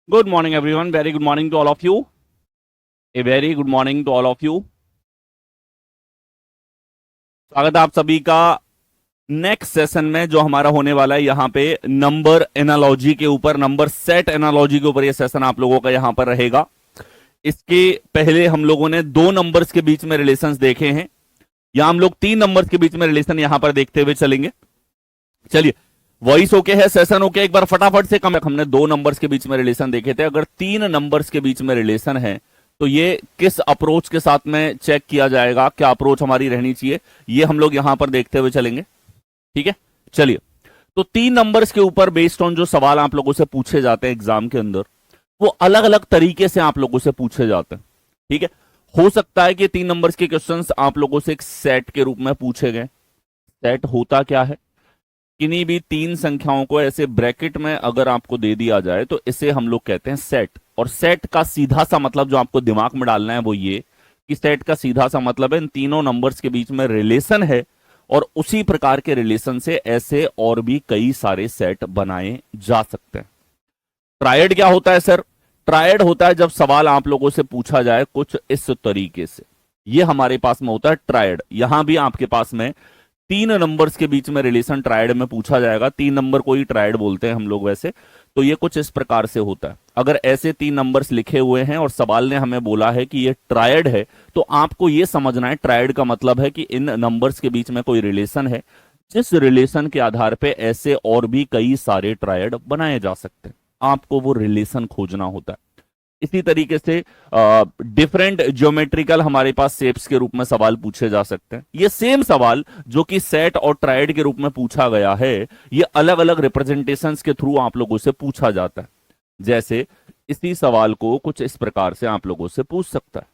Good morning, everyone. Very good morning to all of you. A very good morning to all of you. स्वागत है आप सभी का next session में जो हमारा होने वाला है यहाँ पे नंबर एनालॉजी के ऊपर, नंबर सेट एनालॉजी के ऊपर ये सेशन आप लोगों का यहाँ पर रहेगा। इसके पहले हम लोगों ने दो नंबर्स के बीच में रिलेशंस देखे हैं, या हम लोग तीन नंबर्स के बीच में रिलेशन यहाँ पर देखते हुए चलेंगे। चलिए, वॉइस ओके है, सेशन ओके, एक बार फटाफट से कम। हमने दो नंबर्स के बीच में रिलेशन देखे थे, अगर तीन नंबर्स के बीच में रिलेशन है तो ये किस अप्रोच के साथ में चेक किया जाएगा, क्या अप्रोच हमारी रहनी चाहिए, ये हम लोग यहां पर देखते हुए चलेंगे। ठीक है, चलिए। तो तीन नंबर्स के ऊपर बेस्ड ऑन जो सवाल आप लोगों से पूछे जाते हैं एग्जाम के अंदर, वो अलग अलग तरीके से आप लोगों से पूछे जाते हैं। ठीक है, हो सकता है कि तीन नंबर्स के क्वेश्चंस आप लोगों से एक सेट के रूप में पूछे गए। सेट होता क्या है? किन्हीं भी तीन संख्याओं को ऐसे ब्रैकेट में अगर आपको दे दिया जाए तो इसे हम लोग कहते हैं सेट। और सेट का सीधा सा मतलब जो आपको दिमाग में डालना है वो ये कि सेट का सीधा सा मतलब है इन तीनों नंबर्स के बीच में रिलेशन है, और उसी प्रकार के रिलेशन से ऐसे और भी कई सारे सेट बनाए जा सकते हैं। ट्रायड क्या होता है सर? ट्रायड होता है जब सवाल आप लोगों से पूछा जाए कुछ इस तरीके से, ये हमारे पास में होता है ट्रायड। यहां भी आपके पास में तीन नंबर्स के बीच में रिलेशन ट्रायड में पूछा जाएगा। तीन नंबर को ही ट्रायड बोलते हैं हम लोग वैसे, तो ये कुछ इस प्रकार से होता है। अगर ऐसे तीन नंबर्स लिखे हुए हैं और सवाल ने हमें बोला है कि ये ट्रायड है, तो आपको ये समझना है ट्रायड का मतलब है कि इन नंबर्स के बीच में कोई रिलेशन है, जिस रिलेशन के आधार पे ऐसे और भी कई सारे ट्रायड बनाए जा सकते हैं। आपको वो रिलेशन खोजना होता है। इसी तरीके से डिफरेंट ज्योमेट्रिकल हमारे पास शेप्स के रूप में सवाल पूछे जा सकते हैं। ये सेम सवाल जो कि सेट और ट्रायड के रूप में पूछा गया है, ये अलग अलग रिप्रेजेंटेशंस के थ्रू आप लोगों से पूछा जाता है। जैसे इसी सवाल को कुछ इस प्रकार से आप लोगों से पूछ सकता है।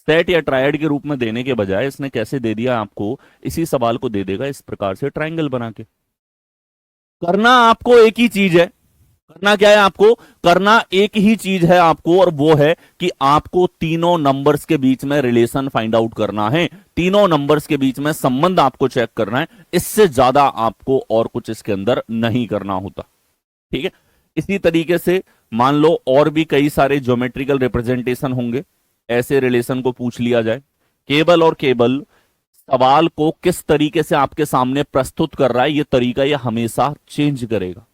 सेट या ट्रायड के रूप में देने के बजाय इसने कैसे दे दिया आपको, इसी सवाल को दे देगा इस प्रकार से ट्रायंगल बना के। करना आपको एक ही चीज है। करना क्या है आपको? करना एक ही चीज है आपको, और वो है कि आपको तीनों नंबर्स के बीच में रिलेशन फाइंड आउट करना है। तीनों नंबर्स के बीच में संबंध आपको चेक करना है। इससे ज्यादा आपको और कुछ इसके अंदर नहीं करना होता। ठीक है, इसी तरीके से मान लो और भी कई सारे ज्योमेट्रिकल रिप्रेजेंटेशन होंगे, ऐसे रिलेशन को पूछ लिया जाए। केवल और केवल सवाल को किस तरीके से आपके सामने प्रस्तुत कर रहा है, यह तरीका यह हमेशा चेंज करेगा,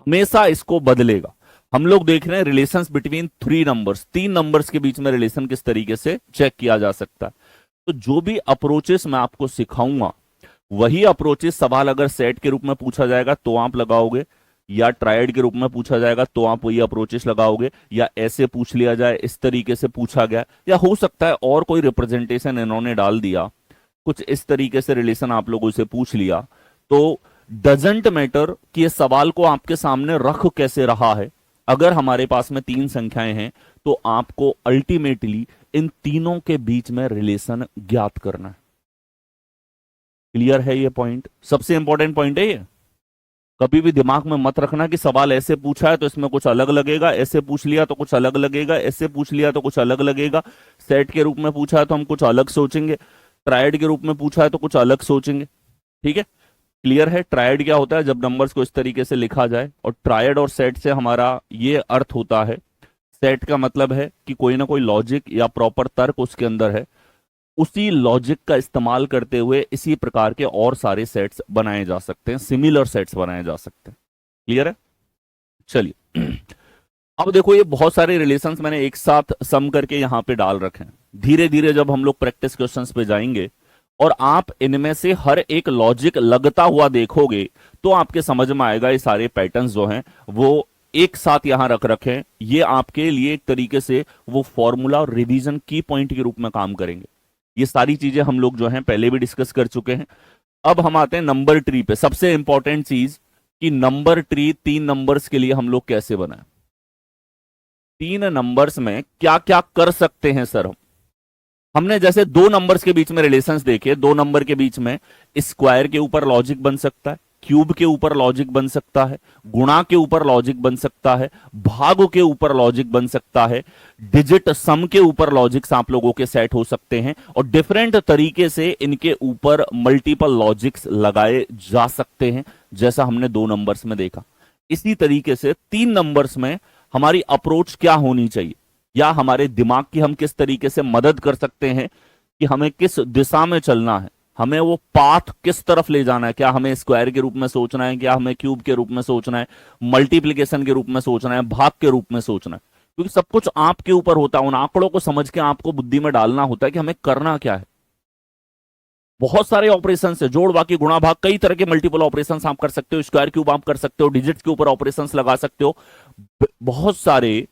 हमेशा इसको बदलेगा। हम लोग देख रहे हैं रिलेशंस बिटवीन थ्री नंबर्स, तीन नंबर्स के बीच में रिलेशन किस तरीके से चेक किया जा सकता है। तो जो भी अप्रोचेस मैं आपको सिखाऊंगा, वही अप्रोचेस सवाल अगर सेट के रूप में पूछा जाएगा तो आप लगाओगे, या ट्रायड के रूप में पूछा जाएगा तो आप वही अप्रोचेस लगाओगे, या ऐसे पूछ लिया जाए, इस तरीके से पूछा गया, या हो सकता है और कोई रिप्रेजेंटेशन इन्होंने डाल दिया, कुछ इस तरीके से रिलेशन आप लोगों से पूछ लिया। तो डजेंट मैटर कि ये सवाल को आपके सामने रख कैसे रहा है। अगर हमारे पास में तीन संख्याएं हैं तो आपको अल्टीमेटली इन तीनों के बीच में रिलेशन ज्ञात करना है। क्लियर है ये पॉइंट? सबसे इंपॉर्टेंट पॉइंट है ये। कभी भी दिमाग में मत रखना कि सवाल ऐसे पूछा है तो इसमें कुछ अलग लगेगा, ऐसे पूछ लिया तो कुछ अलग लगेगा, ऐसे पूछ लिया तो कुछ अलग लगेगा, सेट के रूप में पूछा है तो हम कुछ अलग सोचेंगे, ट्रायड के रूप में पूछा है तो कुछ अलग सोचेंगे। ठीक है, क्लियर है? ट्रायड क्या होता है? जब नंबर्स को इस तरीके से लिखा जाए। और ट्रायड और सेट से हमारा ये अर्थ होता है, सेट का मतलब है कि कोई ना कोई लॉजिक या प्रॉपर तर्क उसके अंदर है, उसी लॉजिक का इस्तेमाल करते हुए इसी प्रकार के और सारे सेट्स बनाए जा सकते हैं, सिमिलर सेट्स बनाए जा सकते हैं। क्लियर है? चलिए, अब देखो ये बहुत सारे रिलेशंस मैंने एक साथ सम करके यहां पे डाल रखे हैं। धीरे धीरे जब हम लोग प्रैक्टिस क्वेश्चंस पे जाएंगे और आप इनमें से हर एक लॉजिक लगता हुआ देखोगे तो आपके समझ में आएगा ये सारे पैटर्न्स जो हैं वो एक साथ यहां रख रखे, ये आपके लिए एक तरीके से वो फॉर्मूला और रिवीजन की पॉइंट के रूप में काम करेंगे। ये सारी चीजें हम लोग जो हैं पहले भी डिस्कस कर चुके हैं। अब हम आते हैं नंबर ट्री पे। सबसे इंपॉर्टेंट चीज कि नंबर ट्री तीन नंबर्स के लिए हम लोग कैसे बनाए, तीन नंबर्स में क्या क्या कर सकते हैं सर। हमने जैसे दो नंबर्स के बीच में रिलेशंस देखे, दो नंबर के बीच में स्क्वायर के ऊपर लॉजिक बन सकता है, क्यूब के ऊपर लॉजिक बन सकता है, गुणा के ऊपर लॉजिक बन सकता है, भाग के ऊपर लॉजिक बन सकता है, डिजिट सम के ऊपर लॉजिक्स आप लोगों के सेट हो सकते हैं, और डिफरेंट तरीके से इनके ऊपर मल्टीपल लॉजिक्स लगाए जा सकते हैं, जैसा हमने दो नंबर्स में देखा। इसी तरीके से तीन नंबर्स में हमारी अप्रोच क्या होनी चाहिए, या हमारे दिमाग की हम किस तरीके से मदद कर सकते हैं कि हमें किस दिशा में चलना है, हमें वो पाथ किस तरफ ले जाना है। क्या हमें स्क्वायर के रूप में सोचना है, क्या हमें क्यूब के रूप में सोचना है, मल्टीप्लीकेशन के रूप में सोचना है, भाग के रूप में सोचना है। क्योंकि सब कुछ आपके ऊपर होता है, उन आंकड़ों को समझ के आपको बुद्धि में डालना होता है कि हमें करना क्या है। बहुत सारे ऑपरेशन है, जोड़ बाकी गुणा भाग, कई तरह के मल्टीपल ऑपरेशन आप कर सकते हो, स्क्वायर क्यूब आप कर सकते हो, डिजिट्स के ऊपर ऑपरेशन लगा सकते हो। बहुत सारे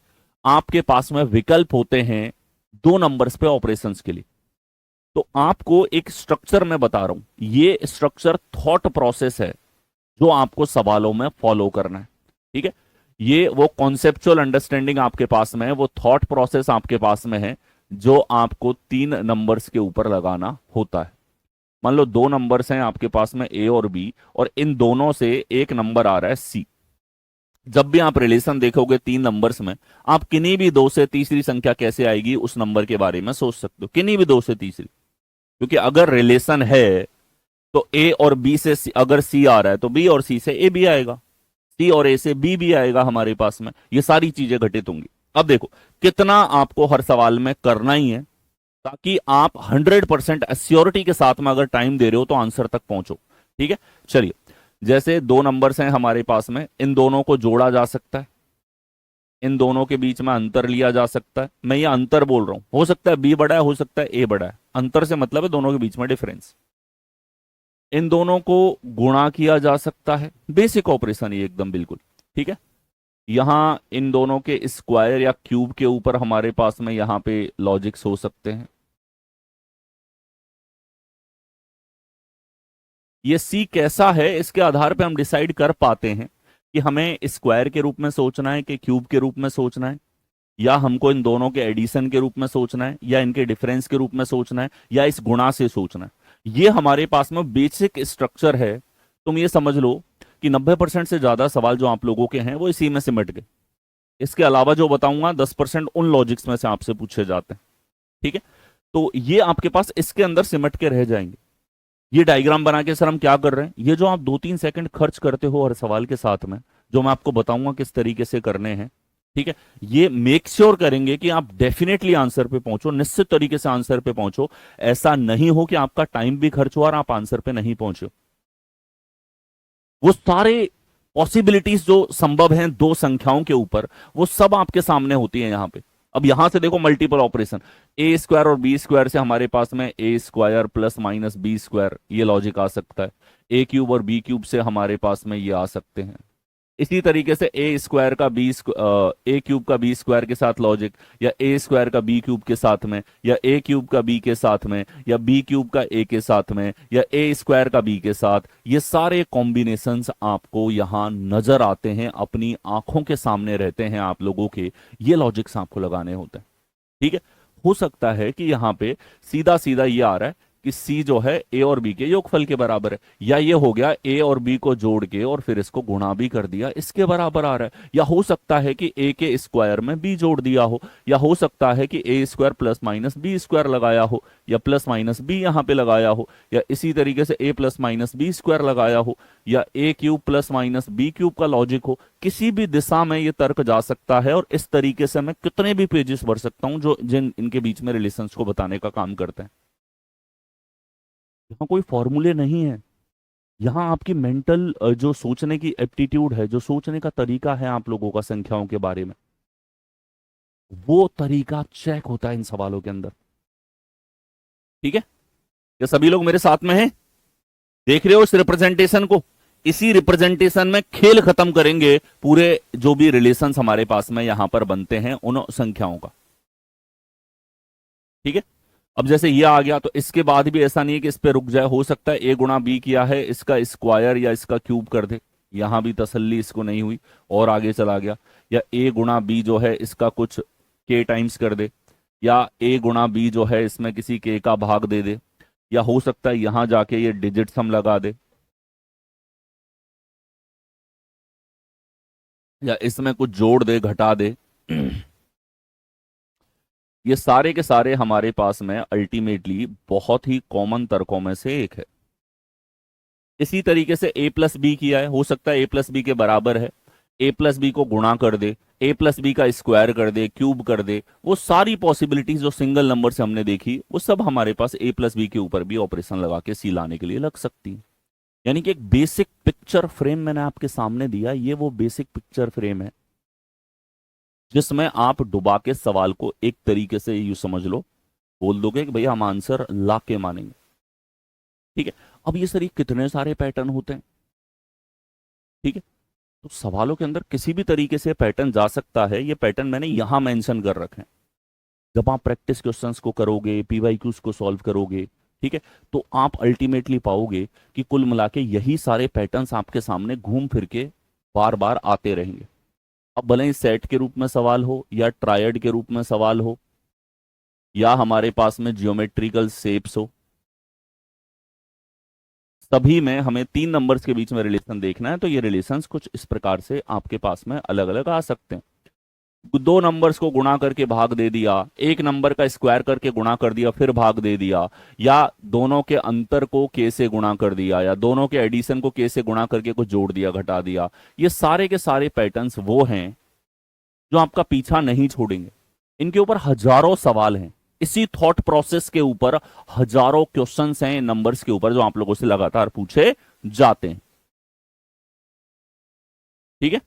आपके पास में विकल्प होते हैं दो नंबर्स पे ऑपरेशंस के लिए। तो आपको एक स्ट्रक्चर मैं बता रहा हूं, ये स्ट्रक्चर थॉट प्रोसेस है जो आपको सवालों में फॉलो करना है। ठीक है, ये वो कॉन्सेप्चुअल अंडरस्टैंडिंग आपके पास में है, वो थॉट प्रोसेस आपके पास में है जो आपको तीन नंबर्स के ऊपर लगाना होता है। मान लो दो नंबर्स हैं आपके पास में ए और बी, और इन दोनों से एक नंबर आ रहा है सी। जब भी आप रिलेशन देखोगे तीन नंबर्स में, आप किन्हीं भी दो से तीसरी संख्या कैसे आएगी उस नंबर के बारे में सोच सकते हो, किन्हीं भी दो से तीसरी। क्योंकि अगर रिलेशन है तो ए और बी से अगर सी आ रहा है तो बी और सी से ए भी आएगा, सी और ए से बी भी आएगा हमारे पास में। ये सारी चीजें घटित होंगी। अब देखो कितना आपको हर सवाल में करना ही है, ताकि आप 100% एश्योरिटी के साथ में अगर टाइम दे रहे हो तो आंसर तक पहुंचो। ठीक है, चलिए, जैसे दो नंबर्स हैं हमारे पास में, इन दोनों को जोड़ा जा सकता है, इन दोनों के बीच में अंतर लिया जा सकता है। मैं ये अंतर बोल रहा हूं, हो सकता है बी बड़ा है, हो सकता है ए बड़ा है, अंतर से मतलब है दोनों के बीच में डिफरेंस। इन दोनों को गुणा किया जा सकता है, बेसिक ऑपरेशन ये एकदम बिल्कुल। ठीक है, यहां इन दोनों के स्क्वायर या क्यूब के ऊपर हमारे पास में यहां पे लॉजिक्स हो सकते हैं। ये सी कैसा है इसके आधार पे हम डिसाइड कर पाते हैं कि हमें स्क्वायर के रूप में सोचना है कि क्यूब के रूप में सोचना है, या हमको इन दोनों के एडिशन के रूप में सोचना है, या इनके डिफरेंस के रूप में सोचना है, या इस गुणा से सोचना है। ये हमारे पास में बेसिक स्ट्रक्चर है। तुम ये समझ लो कि 90% से ज्यादा सवाल जो आप लोगों के हैं वो इसी में सिमट गए। इसके अलावा जो बताऊंगा 10% उन लॉजिक्स में से आपसे पूछे जाते हैं। ठीक है, तो ये आपके पास इसके अंदर सिमट के रह जाएंगे। ये डायग्राम बना के सर हम क्या कर रहे हैं, ये जो आप 2-3 सेकंड खर्च करते हो हर सवाल के साथ में, जो मैं आपको बताऊंगा किस तरीके से करने हैं, ठीक है, ये मेक श्योर करेंगे कि आप डेफिनेटली आंसर पे पहुंचो, निश्चित तरीके से आंसर पे पहुंचो। ऐसा नहीं हो कि आपका टाइम भी खर्च हुआ और आप आंसर पे नहीं पहुंचे। वो सारे पॉसिबिलिटीज जो संभव हैं दो संख्याओं के ऊपर, वो सब आपके सामने होती है यहां पे। अब यहां से देखो मल्टीपल ऑपरेशन, ए स्क्वायर और बी स्क्वायर से हमारे पास में A square plus minus B square, ये लॉजिक आ सकता है। ए क्यूब और बी क्यूब से हमारे पास में ये आ सकते हैं। इसी तरीके से ए स्क्वायर का ए क्यूब का बी स्क्वायर के साथ लॉजिक, या ए स्क्वायर का बी क्यूब के साथ में, या ए क्यूब का बी के साथ में, या बी क्यूब का ए के साथ में, या ए स्क्वायर का बी के साथ, ये सारे कॉम्बिनेशंस आपको यहां नजर आते हैं, अपनी आंखों के सामने रहते हैं आप लोगों के। ये लॉजिक्स आपको लगाने होते हैं। ठीक है, हो सकता है कि यहां पे सीधा सीधा ये आ रहा है कि सी जो है ए और बी के योगफल के बराबर है, या ये हो गया ए और बी को जोड़ के और फिर इसको गुणा भी कर दिया, इसके बराबर आ रहा है। या हो सकता है कि ए के स्क्वायर में बी जोड़ दिया हो, या हो सकता है कि A square plus minus B square लगाया हो, या प्लस माइनस बी यहां पे लगाया हो, या इसी तरीके से A plus minus B square लगाया हो, या A cube plus minus B cube का लॉजिक हो। किसी भी दिशा में ये तर्क जा सकता है, और इस तरीके से मैं कितने भी पेजेस भर सकता हूं जो जिन इनके बीच में रिलेशंस को बताने का काम करते हैं। यहाँ कोई फॉर्मूले नहीं है, यहाँ आपकी मेंटल जो सोचने की एप्टीट्यूड है, जो सोचने का तरीका है आप लोगों का संख्याओं के बारे में, वो तरीका चेक होता है इन सवालों के अंदर। ठीक है, ये सभी लोग मेरे साथ में हैं, देख रहे हो इस रिप्रेजेंटेशन को। इसी रिप्रेजेंटेशन में खेल खत्म करेंगे पूरे जो भी रिलेशंस हमारे पास में यहां पर बनते हैं उन संख्याओं का। ठीक है, अब जैसे ये आ गया तो इसके बाद भी ऐसा नहीं है कि इस पे रुक जाए। हो सकता है ए गुणा बी किया है, इसका स्क्वायर या इसका क्यूब कर दे, यहां भी तसल्ली इसको नहीं हुई और आगे चला गया। या ए गुणा बी जो है इसका कुछ के टाइम्स कर दे, या ए गुणा बी जो है इसमें किसी के का भाग दे दे, या हो सकता है यहां जाके ये डिजिट्स हम लगा दे, या इसमें कुछ जोड़ दे घटा दे। ये सारे के सारे हमारे पास में अल्टीमेटली बहुत ही कॉमन तर्कों में से एक है। इसी तरीके से ए प्लस बी किया है, हो सकता है ए प्लस बी के बराबर है, ए प्लस बी को गुणा कर दे, ए प्लस बी का स्क्वायर कर दे, क्यूब कर दे, वो सारी पॉसिबिलिटीज जो सिंगल नंबर से हमने देखी वो सब हमारे पास ए प्लस बी के ऊपर भी ऑपरेशन लगा के सी लाने के लिए लग सकती है। यानी कि एक बेसिक पिक्चर फ्रेम मैंने आपके सामने दिया, ये वो बेसिक पिक्चर फ्रेम है जिसमें आप डुबा के सवाल को एक तरीके से यूं समझ लो, बोल दोगे कि भैया हम आंसर ला के मानेंगे। ठीक है, अब ये सर ये कितने सारे पैटर्न होते हैं। ठीक है, तो सवालों के अंदर किसी भी तरीके से पैटर्न जा सकता है, ये पैटर्न मैंने यहां मेंशन कर रखे हैं। जब आप प्रैक्टिस क्वेश्चंस को करोगे, पीवाईक्यूज को सॉल्व करोगे, ठीक है, तो आप अल्टीमेटली पाओगे कि कुल मिला के यही सारे पैटर्न्स आपके सामने घूम फिर के बार बार आते रहेंगे। अब भले ही सेट के रूप में सवाल हो या ट्रायड के रूप में सवाल हो या हमारे पास में जियोमेट्रिकल शेप्स हो, सभी में हमें 3 नंबर्स के बीच में रिलेशन देखना है। तो ये रिलेशंस कुछ इस प्रकार से आपके पास में अलग अलग आ सकते हैं। 2 नंबर्स को गुणा करके भाग दे दिया, एक नंबर का स्क्वायर करके गुणा कर दिया फिर भाग दे दिया, या दोनों के अंतर को के से गुणा कर दिया, या दोनों के एडिशन को के से गुणा करके कुछ जोड़ दिया घटा दिया, ये सारे के सारे पैटर्न्स वो हैं जो आपका पीछा नहीं छोड़ेंगे। इनके ऊपर हजारों सवाल हैं, इसी थॉट प्रोसेस के ऊपर हजारों क्वेश्चंस हैं नंबर्स के ऊपर जो आप लोगों से लगातार पूछे जाते हैं। ठीक है,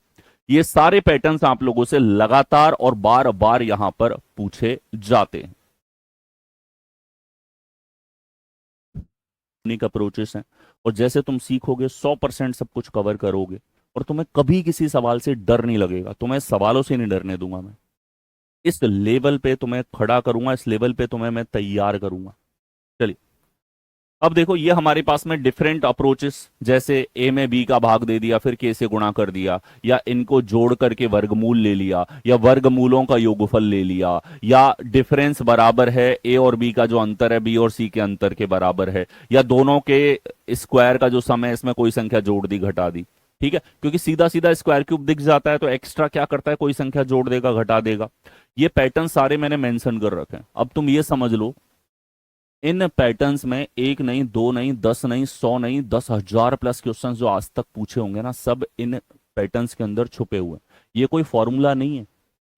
ये सारे पैटर्न्स आप लोगों से लगातार और बार बार यहां पर पूछे जाते हैं। यूनिक अप्रोचेस हैं, और जैसे तुम सीखोगे 100% सब कुछ कवर करोगे, और तुम्हें कभी किसी सवाल से डर नहीं लगेगा। तुम्हें सवालों से नहीं डरने दूंगा मैं, इस लेवल पे तुम्हें खड़ा करूंगा, इस लेवल पे तुम्हें मैं तैयार करूंगा। चलिए, अब देखो ये हमारे पास में डिफरेंट अप्रोचेस, जैसे ए में बी का भाग दे दिया फिर के से गुणा कर दिया, या इनको जोड़ करके वर्गमूल ले लिया, या वर्गमूलों का योगफल ले लिया, या डिफरेंस बराबर है ए और बी का जो अंतर है बी और सी के अंतर के बराबर है, या दोनों के स्क्वायर का जो सम है इसमें कोई संख्या जोड़ दी घटा दी। ठीक है, क्योंकि सीधा सीधा स्क्वायर क्यूब दिख जाता है तो एक्स्ट्रा क्या करता है, कोई संख्या जोड़ देगा घटा देगा। ये पैटर्न सारे मैंने मेंशन कर रखे हैं। अब तुम ये समझ लो, इन पैटर्न्स में 1 नहीं 2 नहीं 10 नहीं 100 नहीं 10,000 प्लस क्वेश्चंस जो आज तक पूछे होंगे ना, सब इन पैटर्न्स के अंदर छुपे हुए हैं। ये कोई फॉर्मूला नहीं है,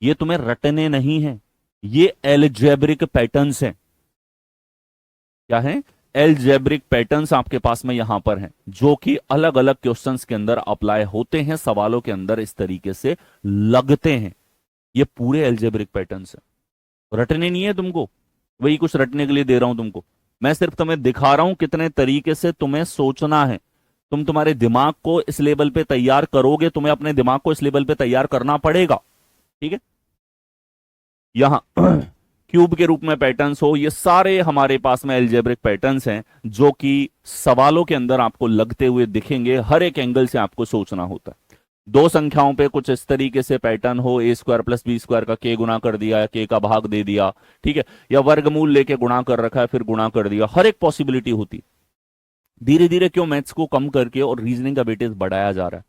ये तुम्हें रटने नहीं है, ये एल्जेब्रिक पैटर्न्स हैं। क्या है? एल्जेब्रिक पैटर्न्स आपके पास में यहां पर हैं, जो कि अलग अलग क्वेश्चंस के अंदर अप्लाई होते हैं, सवालों के अंदर इस तरीके से लगते हैं। ये पूरे एल्जेब्रिक पैटर्न्स हैं, रटने नहीं है तुमको, वही कुछ रटने के लिए दे रहा हूं तुमको। मैं सिर्फ तुम्हें दिखा रहा हूं कितने तरीके से तुम्हें सोचना है। तुम तुम्हारे दिमाग को इस लेवल पे तैयार करोगे, तुम्हें अपने दिमाग को इस लेवल पे तैयार करना पड़ेगा। ठीक है, यहां क्यूब के रूप में पैटर्न्स हो, ये सारे हमारे पास में एल्जेब्रिक पैटर्न्स हैं जो कि सवालों के अंदर आपको लगते हुए दिखेंगे। हर एक एंगल से आपको सोचना होता है। 2 संख्याओं पे कुछ इस तरीके से पैटर्न हो, ए स्क्वायर प्लस बी स्क्वायर का के गुणा कर दिया, के का भाग दे दिया, ठीक है, या वर्गमूल लेके गुणा कर रखा है फिर गुणा कर दिया, हर एक पॉसिबिलिटी होती। धीरे धीरे क्यों मैथ्स को कम करके और रीजनिंग का वेटेज बढ़ाया जा रहा है?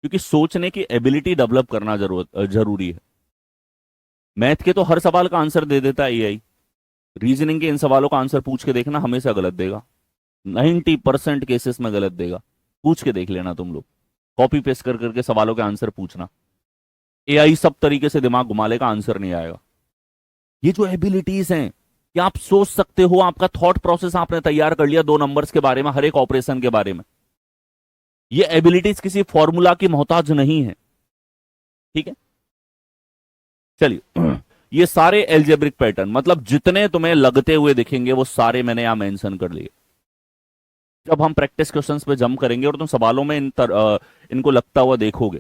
क्योंकि सोचने की एबिलिटी डेवलप करना जरूरी है। मैथ के तो हर सवाल का आंसर दे देता है एआई, रीजनिंग के इन सवालों का आंसर पूछ के देखना, हमेशा गलत देगा। 90% केसेस में गलत देगा। पूछ के देख लेना तुम लोग, कॉपी पेस्ट कर करके सवालों के आंसर पूछना, एआई सब तरीके से दिमाग घुमा लेगा, आंसर नहीं आएगा। ये जो एबिलिटीज हैं कि आप सोच सकते हो, आपका थॉट प्रोसेस आपने तैयार कर लिया 2 नंबर्स के बारे में, हर एक ऑपरेशन के बारे में, ये एबिलिटीज किसी फॉर्मूला की मोहताज नहीं है। ठीक है, चलिए, ये सारे एल्जेब्रिक पैटर्न, मतलब जितने तुम्हें लगते हुए दिखेंगे वो सारे मैंने यहां मेंशन कर लिए। जब हम प्रैक्टिस क्वेश्चंस पे जंप करेंगे और तुम सवालों में इनको लगता हुआ देखोगे,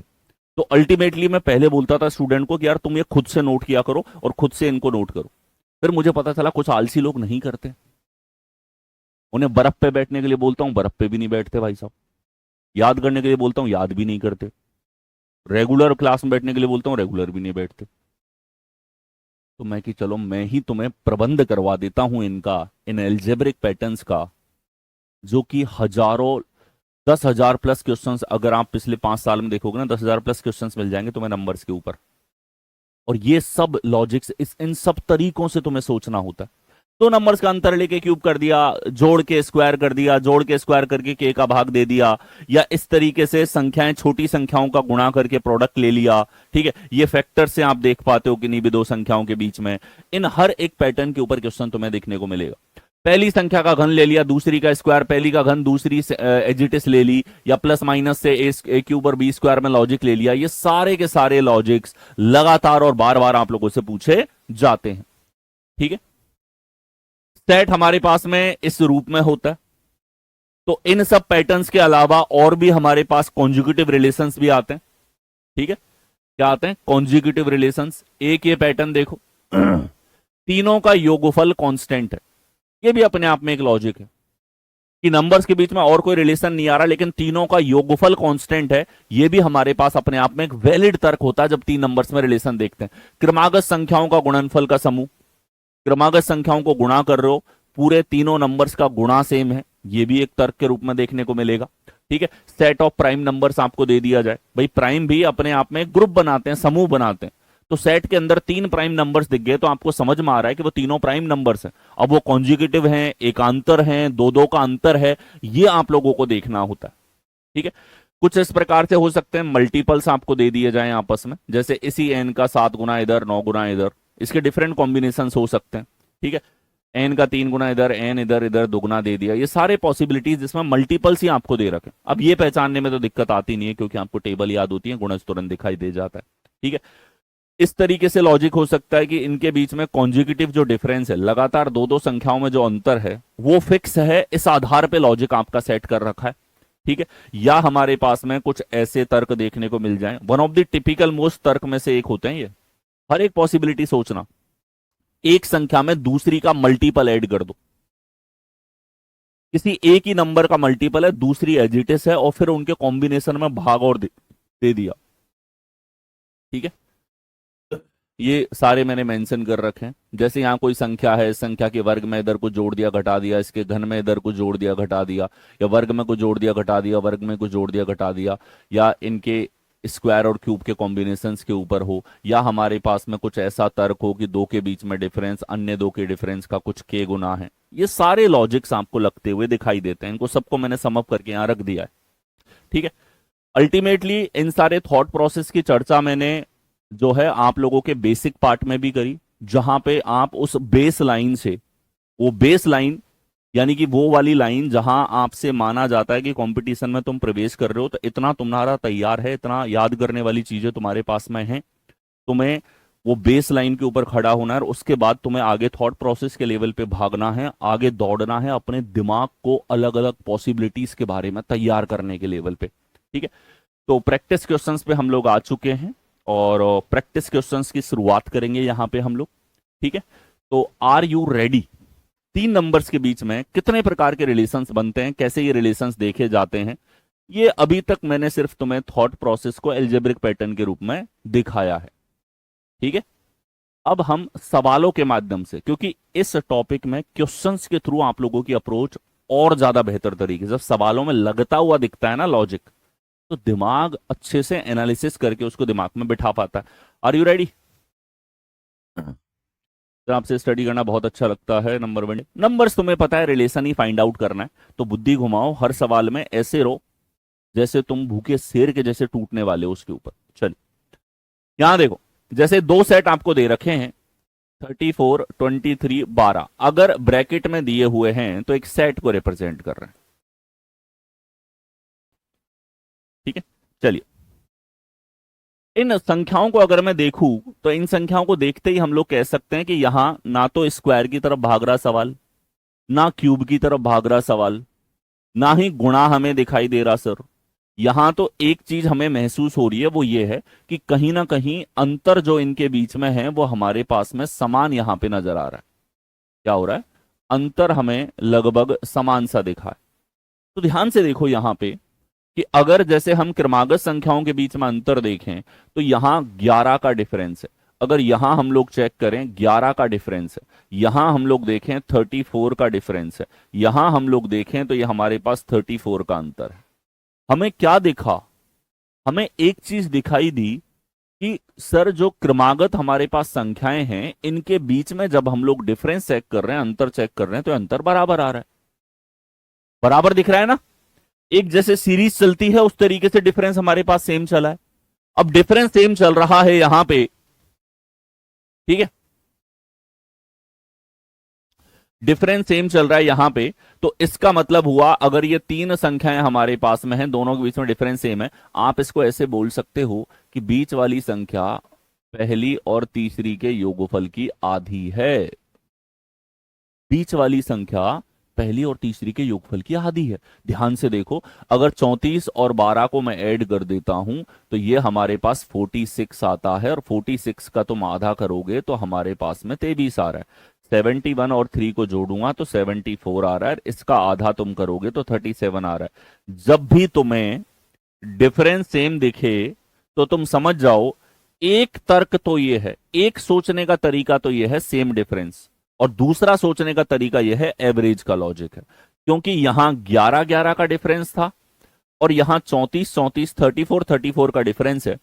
तो अल्टीमेटली मैं पहले बोलता था स्टूडेंट को कि यार तुम ये खुद से नोट किया करो और खुद से इनको नोट करो। फिर मुझे पता चला कुछ आलसी लोग नहीं करते, उन्हें बर्फ पे बैठने के लिए बोलता हूं बर्फ पे भी नहीं बैठते भाई साहब, याद करने के लिए बोलता हूं याद भी नहीं करते, रेगुलर क्लास में बैठने के लिए बोलता हूं रेगुलर भी नहीं बैठते। तो मैं कि चलो मैं ही तुम्हें प्रबंध करवा देता हूं इनका, इन एल्जेब्रिक पैटर्न्स का, जो कि हजारों 10,000 प्लस क्वेश्चंस, अगर आप पिछले 5 साल में देखोगे ना, 10,000 प्लस क्वेश्चंस मिल जाएंगे तुम्हें नंबर्स के ऊपर। और ये सब लॉजिक्स, इन सब तरीकों से तुम्हें सोचना होता है। दो नंबर्स का अंतर लेके क्यूब कर दिया, जोड़ के स्क्वायर कर दिया, जोड़ के स्क्वायर करके के का भाग दे दिया, या इस तरीके से संख्याएं छोटी संख्याओं का गुणा करके प्रोडक्ट ले लिया। ठीक है, ये फैक्टर से आप देख पाते हो कि नहीं भी दो संख्याओं के बीच में। इन हर एक पैटर्न के ऊपर क्वेश्चन तुम्हें देखने को मिलेगा। पहली संख्या का घन ले लिया, दूसरी का स्क्वायर, पहली का घन दूसरी एजिटिस ले ली, या प्लस माइनस से ए क्यूब और बी स्क्वायर में लॉजिक ले लिया। ये सारे के सारे लॉजिक्स लगातार और बार बार आप लोगों से पूछे जाते हैं। ठीक है, सेट हमारे पास में इस रूप में होता है। तो इन सब पैटर्न्स के अलावा और भी हमारे पास कॉन्जुगेटिव रिलेशंस भी आते हैं। ठीक है, क्या आते हैं? Conjugative relations. एक ये पैटर्न देखो, तीनों का योगफल कांस्टेंट है। ये भी अपने आप में एक लॉजिक है कि नंबर्स के बीच में और कोई रिलेशन नहीं आ रहा, लेकिन तीनों का योगफल कांस्टेंट है। ये भी हमारे पास अपने आप में एक वैलिड तर्क होता है जब तीन नंबर्स में रिलेशन देखते हैं। क्रमागत संख्याओं का गुणनफल का समूह, क्रमागत संख्याओं को गुणा कर रहे हो, पूरे तीनों नंबर्स का गुणा सेम है, ये भी एक तर्क के रूप में देखने को मिलेगा। ठीक है, सेट ऑफ प्राइम नंबर्स आपको दे दिया जाए, भाई प्राइम भी अपने आप में ग्रुप बनाते हैं, समूह बनाते हैं। तो सेट के अंदर तीन प्राइम नंबर्स दिख गए तो आपको समझ में आ रहा है कि वो तीनों प्राइम नंबर्स हैं। अब वो कॉन्जुगेटिव हैं, एकांतर हैं, दो दो का अंतर है, ये आप लोगों को देखना होता है। ठीक है, कुछ इस प्रकार से हो सकते हैं मल्टीपल्स आपको दे दिए जाएं आपस में, जैसे इसी एन का 7 गुना इधर, 9 गुना इधर, इसके डिफरेंट कॉम्बिनेशन हो सकते हैं। ठीक है, एन का 3 गुना इधर, एन इधर, इधर दुगना दे दिया, ये सारे पॉसिबिलिटीज जिसमें मल्टीपल्स ही आपको दे रखे। अब ये पहचानने में तो दिक्कत आती नहीं है क्योंकि आपको टेबल याद होती है, गुणज तुरंत दिखाई दे जाता है। ठीक है, इस तरीके से लॉजिक हो सकता है कि इनके बीच में कॉन्जुगेटिव जो डिफरेंस है, लगातार दो दो संख्याओं में जो अंतर है वो फिक्स है, इस आधार पे लॉजिक आपका सेट कर रखा है। ठीक है, या हमारे पास में कुछ ऐसे तर्क देखने को मिल जाए, one of the typical most तर्क में से एक होते हैं ये। हर एक पॉसिबिलिटी सोचना, एक संख्या में दूसरी का मल्टीपल ऐड कर दो, किसी एक ही नंबर का मल्टीपल है, दूसरी एजिटिस है, और फिर उनके कॉम्बिनेशन में भाग और दे दिया। ठीक है, ये सारे मैंने मेंशन कर रखे हैं। जैसे यहां कोई संख्या है, संख्या के वर्ग में इधर को जोड़ दिया घटा दिया, इसके घन में इधर को जोड़ दिया घटा दिया, या वर्ग में को जोड़ दिया घटा दिया, वर्ग में को जोड़ दिया घटा दिया, या इनके स्क्वायर और क्यूब के कॉम्बिनेशंस के ऊपर हो, या हमारे पास में कुछ ऐसा तर्क हो कि दो के बीच में डिफरेंस अन्य दो के डिफरेंस का कुछ के गुना है। ये सारे लॉजिक्स आपको लगते हुए दिखाई देते हैं। इनको सबको मैंने सम अप करके यहां रख दिया है। ठीक है, अल्टीमेटली इन सारे थॉट प्रोसेस की चर्चा मैंने जो है आप लोगों के बेसिक पार्ट में भी करी, जहां पे आप उस बेस लाइन से, वो बेस लाइन यानी कि वो वाली लाइन जहां आपसे माना जाता है कि कंपटीशन में तुम प्रवेश कर रहे हो, तो इतना तुम्हारा तैयार है, इतना याद करने वाली चीजें तुम्हारे पास में हैं, तुम्हें वो बेस लाइन के ऊपर खड़ा होना है, और उसके बाद तुम्हें आगे थॉट प्रोसेस के लेवल पे भागना है, आगे दौड़ना है, अपने दिमाग को अलग अलग पॉसिबिलिटीज के बारे में तैयार करने के लेवल पे। ठीक है, तो प्रैक्टिस क्वेश्चंस पे हम लोग आ चुके हैं और प्रैक्टिस क्वेश्चंस की शुरुआत करेंगे यहां पे हम लोग। ठीक है, तो आर यू रेडी? तीन नंबर्स के बीच में कितने प्रकार के रिलेशंस बनते हैं, कैसे ये रिलेशंस देखे जाते हैं, ये अभी तक मैंने सिर्फ तुम्हें थॉट प्रोसेस को एल्जेब्रिक पैटर्न के रूप में दिखाया है। ठीक है, अब हम सवालों के माध्यम से, क्योंकि इस टॉपिक में क्वेश्चंस के थ्रू आप लोगों की अप्रोच और ज्यादा बेहतर तरीके से, जब सवालों में लगता हुआ दिखता है ना लॉजिक, तो दिमाग अच्छे से एनालिसिस करके उसको दिमाग में बिठा पाता है। Are you ready? आपसे स्टडी करना बहुत अच्छा लगता है। नंबर वन, नंबर्स तुम्हें पता है रिलेशन ही फाइंड आउट करना है, तो बुद्धि घुमाओ, हर सवाल में ऐसे रहो जैसे तुम भूखे शेर के जैसे टूटने वाले हो उसके ऊपर। चलिए यहां देखो, जैसे दो सेट आपको दे रखे हैं 34, 23, 12, अगर ब्रैकेट में दिए हुए हैं तो एक सेट को रिप्रेजेंट कर रहे हैं। ठीक है, चलिए इन संख्याओं को अगर मैं देखूं तो इन संख्याओं को देखते ही हम लोग कह सकते हैं कि यहां ना तो स्क्वायर की तरफ भाग रहा सवाल, ना क्यूब की तरफ भाग रहा सवाल, ना ही गुणा हमें दिखाई दे रहा सर। यहां तो एक चीज हमें महसूस हो रही है, वो ये है कि कहीं ना कहीं अंतर जो इनके बीच में है वो हमारे पास में समान यहां पे नजर आ रहा है। क्या हो रहा है? अंतर हमें लगभग समान सा दिखा है। तो ध्यान से देखो यहां पे कि अगर जैसे हम क्रमागत संख्याओं के बीच में अंतर देखें तो यहां 11 का डिफरेंस है, अगर यहां हम लोग चेक करें 11 का डिफरेंस है, यहां हम लोग देखें 34 का डिफरेंस है, यहां हम लोग देखें तो ये हमारे पास 34 का अंतर है। हमें क्या दिखा? हमें एक चीज दिखाई दी कि सर जो क्रमागत हमारे पास संख्याएं हैं इनके बीच में जब हम लोग डिफरेंस चेक कर रहे हैं, अंतर चेक कर रहे हैं, तो अंतर बराबर आ रहा है, बराबर दिख रहा है ना। एक जैसे सीरीज चलती है उस तरीके से डिफरेंस हमारे पास सेम चला है। अब डिफरेंस सेम चल रहा है यहां पे, ठीक है, डिफरेंस सेम चल रहा है यहां पे, तो इसका मतलब हुआ अगर ये तीन संख्याएं हमारे पास में हैं, दोनों के बीच में डिफरेंस सेम है, आप इसको ऐसे बोल सकते हो कि बीच वाली संख्या पहली और तीसरी के योगफल की आधी है। बीच वाली संख्या पहली और तीसरी के योगफल की आधी है। ध्यान से देखो, अगर 34 और 12 को मैं ऐड कर देता हूं तो ये हमारे पास 46 आता है, और 46 का तुम आधा करोगे तो हमारे पास में 23 आ रहा है। 71 और 3 को जोड़ूंगा तो 74 आ रहा है, इसका आधा तुम करोगे तो 37 आ रहा है। जब भी तुम्हें डिफरेंस सेम दिखे तो तुम समझ जाओ एक तर्क तो ये है, एक सोचने का तरीका तो ये है सेम डिफरेंस, और दूसरा सोचने का तरीका यह है एवरेज का लॉजिक है। क्योंकि यहां 11-11 का डिफरेंस था और यहां 34-34, 34-34 का डिफरेंस है।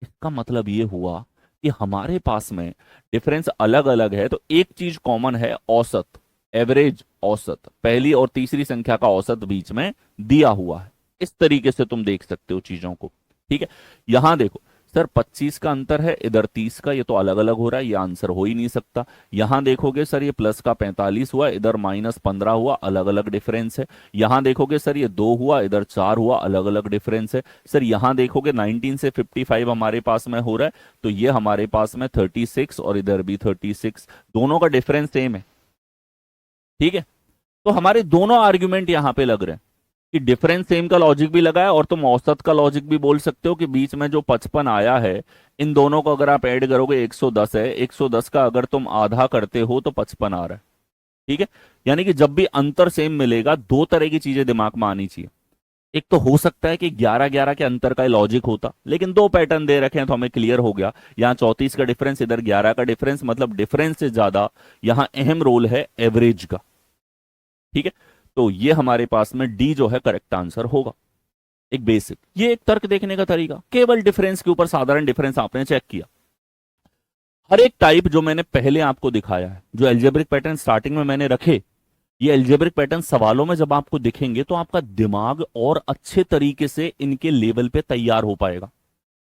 इसका मतलब यह हुआ कि हमारे पास में डिफरेंस अलग अलग है तो एक चीज कॉमन है, औसत, एवरेज, औसत, पहली और तीसरी संख्या का औसत बीच में दिया हुआ है। इस तरीके से तुम देख सकते हो चीजों को, ठीक है। यहां देखो सर 25 का अंतर है, इधर 30 का, ये तो अलग अलग हो रहा है, ये आंसर हो ही नहीं सकता। यहां देखोगे सर ये प्लस का 45 हुआ, इधर -15 हुआ, अलग अलग डिफरेंस है। यहां देखोगे सर ये 2 हुआ, इधर 4 हुआ, अलग अलग डिफरेंस है। सर यहां देखोगे 19 से 55 हमारे पास में हो रहा है, तो ये हमारे पास में 36 और इधर भी 36, दोनों का डिफरेंस सेम है, ठीक है। तो हमारे दोनों आर्ग्यूमेंट यहां पे लग रहे हैं कि डिफरेंस सेम का लॉजिक भी लगा है, और तुम औसत का लॉजिक भी बोल सकते हो कि बीच में जो 55 आया है इन दोनों को अगर आप ऐड करोगे 110 है, 110 का अगर तुम आधा करते हो तो 55 आ रहा है, ठीक है। यानी कि जब भी अंतर सेम मिलेगा दो तरह की चीजें दिमाग में आनी चाहिए। एक तो हो सकता है कि 11-11 के अंतर का लॉजिक होता, लेकिन दो पैटर्न दे रखे हैं तो हमें क्लियर हो गया, यहाँ 34 का डिफरेंस, इधर 11 का डिफरेंस, मतलब डिफरेंस से ज्यादा यहां अहम रोल है एवरेज का, ठीक है। तो ये हमारे पास में डी जो है करेक्ट आंसर होगा। एक बेसिक, ये एक तर्क देखने का तरीका, केवल डिफरेंस के ऊपर साधारण डिफरेंस आपने चेक किया। हर एक टाइप जो मैंने पहले आपको दिखाया है, जो एल्जेब्रिक पैटर्न स्टार्टिंग में मैंने रखे, ये एल्जेब्रिक पैटर्न सवालों में जब आपको दिखेंगे तो आपका दिमाग और अच्छे तरीके से इनके लेवल पे तैयार हो पाएगा।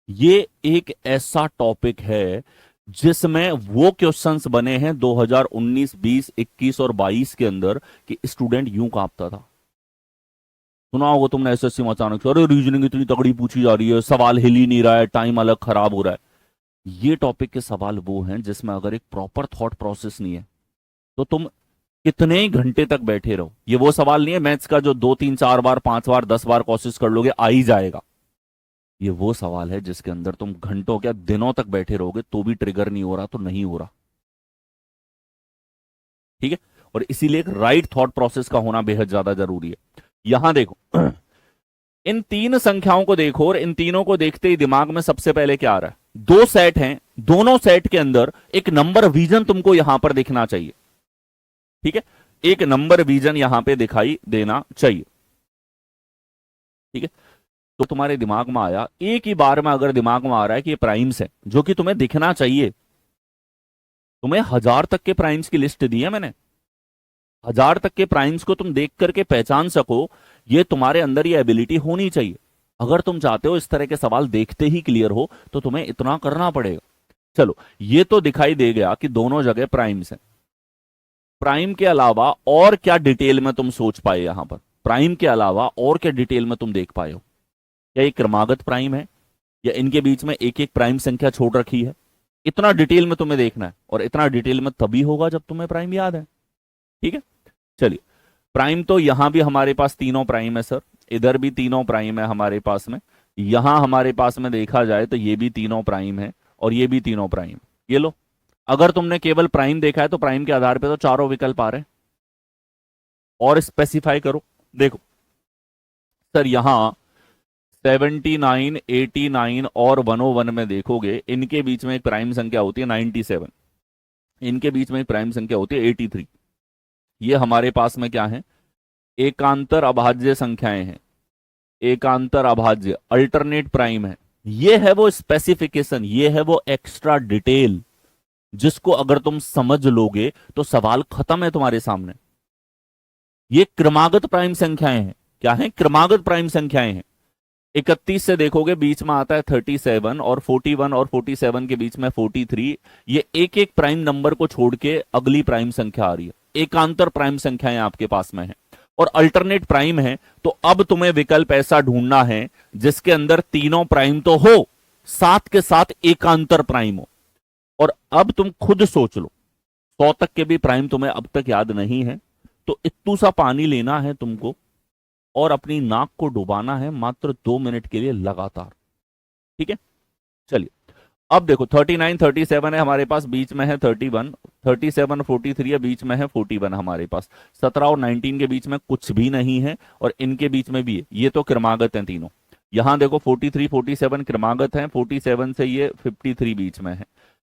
ये एक ऐसा टॉपिक है जिसमें वो क्वेश्चंस बने हैं 2019, 20, 21 और 22 के अंदर कि स्टूडेंट यूं कांपता था। सुना होगा तुमने एसएससी में अचानक से, अरे रीजनिंग इतनी तगड़ी पूछी जा रही है, सवाल हिल ही नहीं रहा है, टाइम अलग खराब हो रहा है। ये टॉपिक के सवाल वो हैं जिसमें अगर एक प्रॉपर थॉट प्रोसेस नहीं है तो तुम कितने ही घंटे तक बैठे रहो। ये वो सवाल नहीं है मैथ्स का जो 2-3-4 बार 5 बार 10 बार कोशिश कर लोगे आ ही जाएगा। ये वो सवाल है जिसके अंदर तुम घंटों क्या दिनों तक बैठे रहोगे तो भी ट्रिगर नहीं हो रहा तो नहीं हो रहा, ठीक है। और इसीलिए एक राइट थॉट प्रोसेस का होना बेहद ज्यादा जरूरी है। यहां देखो इन तीन संख्याओं को देखो, और इन तीनों को देखते ही दिमाग में सबसे पहले क्या आ रहा है, दो सेट हैं, दोनों सेट के अंदर एक नंबर विजन तुमको यहां पर दिखना चाहिए, ठीक है। एक नंबर विजन यहां पे दिखाई देना चाहिए, ठीक है। तो तुम्हारे दिमाग में आया, एक ही बार में अगर दिमाग में आ रहा है कि ये प्राइम्स है, जो कि तुम्हें दिखना चाहिए, तुम्हें 1000 तक के प्राइम्स की लिस्ट दी है मैंने, 1000 तक के प्राइम्स को तुम देख करके पहचान सको, ये तुम्हारे अंदर ये एबिलिटी होनी चाहिए। अगर तुम चाहते हो इस तरह के सवाल देखते ही क्लियर हो तो तुम्हें इतना करना पड़ेगा। चलो ये तो दिखाई दे गया कि दोनों जगह प्राइम्स हैं। प्राइम के अलावा और क्या डिटेल में तुम सोच पाए, यहां पर प्राइम के अलावा और क्या डिटेल में तुम देख पाए हो? क्या ये क्रमागत प्राइम है, या इनके बीच में एक एक प्राइम संख्या छोड़ रखी है? इतना डिटेल में तुम्हें देखना है, और इतना डिटेल में तभी होगा जब तुम्हें प्राइम याद है, ठीक है। चलिए प्राइम तो यहां भी हमारे पास तीनों प्राइम है सर, इधर भी तीनों प्राइम है हमारे पास में, यहां हमारे पास में देखा जाए तो ये भी तीनों प्राइम है और ये भी तीनों प्राइम। ये लो, अगर तुमने केवल प्राइम देखा है तो प्राइम के आधार पे तो चारों विकल्प आ रहे हैं, और स्पेसिफाई करो। देखो सर यहां 79, 89 और 101 में देखोगे इनके बीच में एक प्राइम संख्या होती है 97, इनके बीच में एक प्राइम संख्या होती है 83। ये हमारे पास में क्या है, एकांतर अभाज्य संख्याएं हैं, एकांतर अभाज्य अल्टरनेट प्राइम है, ये है वो स्पेसिफिकेशन, ये है वो एक्स्ट्रा डिटेल जिसको अगर तुम समझ लोगे तो सवाल खत्म है तुम्हारे सामने। ये क्रमागत प्राइम संख्याएं हैं। क्या है? क्रमागत प्राइम संख्याएं हैं। 31 से देखोगे बीच में आता है 37, और 41 और 47 के बीच में 43। ये एक एक प्राइम नंबर को छोड़ के अगली प्राइम संख्या आ रही है। एकांतर प्राइम संख्याएं आपके पास में है और अल्टरनेट प्राइम है। तो अब तुम्हें विकल्प ऐसा ढूंढना है जिसके अंदर तीनों प्राइम तो हो, साथ के साथ एकांतर प्राइम हो। और अब तुम खुद सोच लो, 100 तक के भी प्राइम तुम्हें अब तक याद नहीं है, तो इत्तू सा पानी लेना है तुमको और अपनी नाक को डुबाना है मात्र 2 मिनट के लिए लगातार। ठीक है, चलिए अब देखो 39 37 है हमारे पास, बीच में है 31, 37 43 है, बीच में है 41 हमारे पास। 17 और 19 के बीच में कुछ भी नहीं है और इनके बीच में भी है। ये तो क्रमागत हैं तीनों। यहां देखो 43 47 क्रमागत हैं, 47 से ये 53 बीच में है,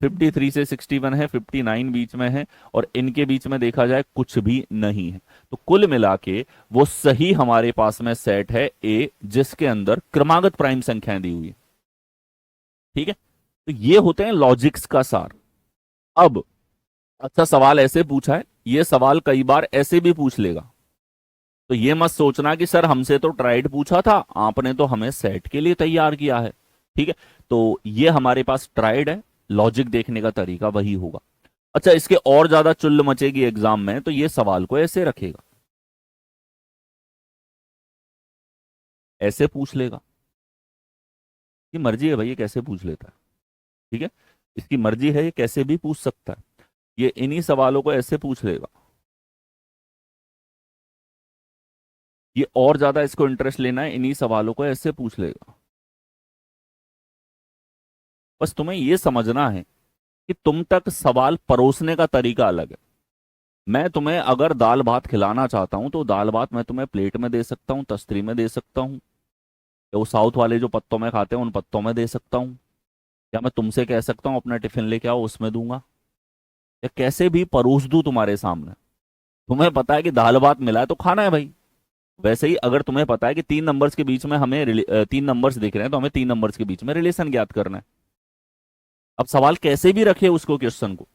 53 से 61 है, 59 बीच में है और इनके बीच में देखा जाए कुछ भी नहीं है। तो कुल मिला के वो सही हमारे पास में सेट है ए, जिसके अंदर क्रमागत प्राइम संख्याएं दी हुई है। ठीक है, तो ये होते हैं लॉजिक्स का सार। अब अच्छा सवाल ऐसे पूछा है, ये सवाल कई बार ऐसे भी पूछ लेगा, तो ये मत सोचना कि सर हमसे तो ट्राइड पूछा था, आपने तो हमें सेट के लिए तैयार किया है। ठीक है, तो ये हमारे पास ट्राइड है, लॉजिक देखने का तरीका वही होगा। अच्छा, इसके और ज्यादा चुल्ल मचेगी एग्जाम में तो ये सवाल को ऐसे रखेगा, ऐसे पूछ लेगा। ये मर्जी है भाई, ये कैसे पूछ लेता है। ठीक है, इसकी मर्जी है, ये कैसे भी पूछ सकता है। ये इन्हीं सवालों को ऐसे पूछ लेगा। ये और ज्यादा इसको इंटरेस्ट लेना है, इन्हीं सवालों को ऐसे पूछ लेगा। बस तुम्हें ये समझना है कि तुम तक सवाल परोसने का तरीका अलग है। मैं तुम्हें अगर दाल भात खिलाना चाहता हूं तो दाल भात मैं तुम्हें प्लेट में दे सकता हूं, तस्तरी में दे सकता हूं, या वो साउथ वाले जो पत्तों में खाते हैं उन पत्तों में दे सकता हूं, या मैं तुमसे कह सकता हूं अपना टिफिन लेके आओ उसमें दूंगा, या कैसे भी परोस दूं तुम्हारे सामने। तुम्हें पता है कि दाल भात मिला है तो खाना है भाई। वैसे ही अगर तुम्हें पता है कि 3 नंबर्स के बीच में हमें 3 नंबर्स दिख रहे हैं तो हमें 3 नंबर्स के बीच में रिलेशन ज्ञात करना है। अब सवाल कैसे भी रखे उसको, क्वेश्चन को,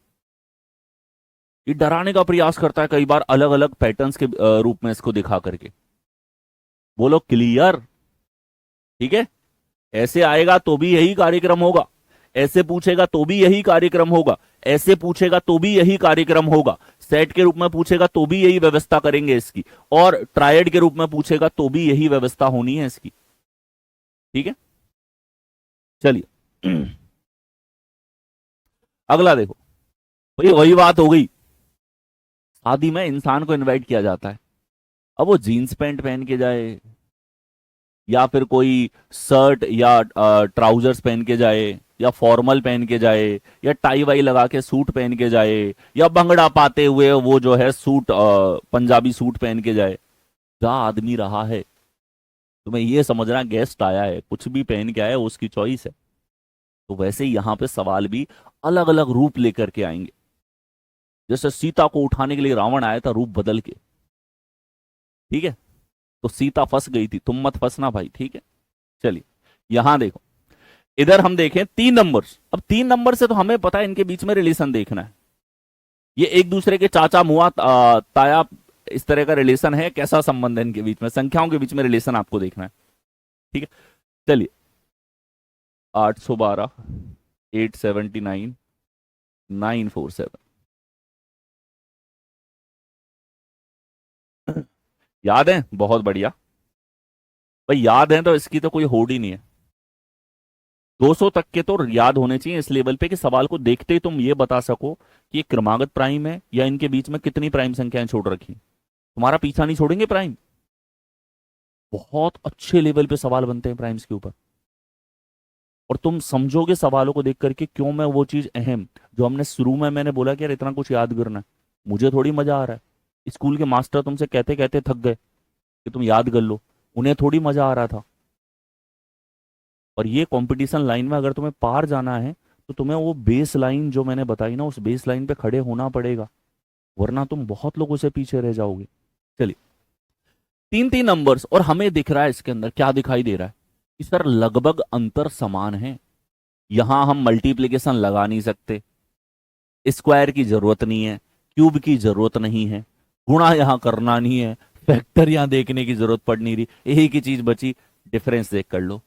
ये डराने का प्रयास करता है कई बार अलग अलग पैटर्न्स के रूप में इसको दिखा करके। बोलो क्लियर। ठीक है, ऐसे आएगा तो भी यही कार्यक्रम होगा, ऐसे पूछेगा तो भी यही कार्यक्रम होगा, ऐसे पूछेगा तो भी यही कार्यक्रम होगा, सेट के रूप में पूछेगा तो भी यही व्यवस्था करेंगे इसकी, और ट्रायड के रूप में पूछेगा तो भी यही व्यवस्था होनी है इसकी। ठीक है, चलिए अगला देखो भाई, वही बात हो गई। शादी में इंसान को इनवाइट किया जाता है, अब वो जीन्स पैंट पहन के जाए या फिर कोई शर्ट या ट्राउजर्स पहन के जाए, या फॉर्मल पहन के जाए, या टाई वाई लगा के सूट पहन के जाए, या भंगड़ा पाते हुए वो जो है सूट पंजाबी सूट पहन के जाए, जहां आदमी रहा है तुम्हें ये समझना गेस्ट आया है, कुछ भी पहन के आया है उसकी चॉइस है। तो वैसे ही यहां पे सवाल भी अलग अलग रूप लेकर के आएंगे। जैसे सीता को उठाने के लिए रावण आया था रूप बदल के, ठीक है, तो सीता फंस गई थी, तुम मत फंसना भाई। ठीक है, चलिए यहां देखो, इधर हम देखें 3 नंबर्स। अब 3 नंबर से तो हमें पता है इनके बीच में रिलेशन देखना है। ये एक दूसरे के चाचा मुआ ताया इस तरह का रिलेशन है, कैसा संबंध है इनके बीच में, संख्याओं के बीच में रिलेशन आपको देखना है। ठीक है, चलिए 812 879 947, याद है? बहुत बढ़िया भाई, याद है तो इसकी तो कोई होड़ ही नहीं है। 200 तक के तो याद होने चाहिए इस लेवल पे कि सवाल को देखते ही तुम ये बता सको कि ये क्रमागत प्राइम है या इनके बीच में कितनी प्राइम संख्याएं छोड़ रखी। तुम्हारा पीछा नहीं छोड़ेंगे प्राइम। बहुत अच्छे लेवल पे सवाल बनते हैं प्राइम्स के ऊपर, और तुम समझोगे सवालों को देख करके क्यों मैं वो चीज अहम, जो हमने शुरू में मैंने बोला कि यार इतना कुछ याद करना है, मुझे थोड़ी मजा आ रहा है। स्कूल के मास्टर तुमसे कहते कहते थक गए कि तुम याद कर लो, उन्हें थोड़ी मजा आ रहा था। और ये कंपटीशन लाइन में अगर तुम्हें पार जाना है तो तुम्हें वो बेस लाइन जो मैंने बताई ना, उस बेस लाइन पे खड़े होना पड़ेगा, वरना तुम बहुत लोगों से पीछे रह जाओगे। चलिए 3 3 नंबर्स, और हमें दिख रहा है इसके अंदर क्या दिखाई दे रहा है, कि सर लगभग अंतर समान है, यहां हम मल्टीप्लीकेशन लगा नहीं सकते, स्क्वायर की जरूरत नहीं है, क्यूब की जरूरत नहीं है, गुणा यहां करना नहीं है, फैक्टर यहां देखने की जरूरत पड़ नहीं रही, एक ही चीज बची, डिफरेंस चेक कर लो।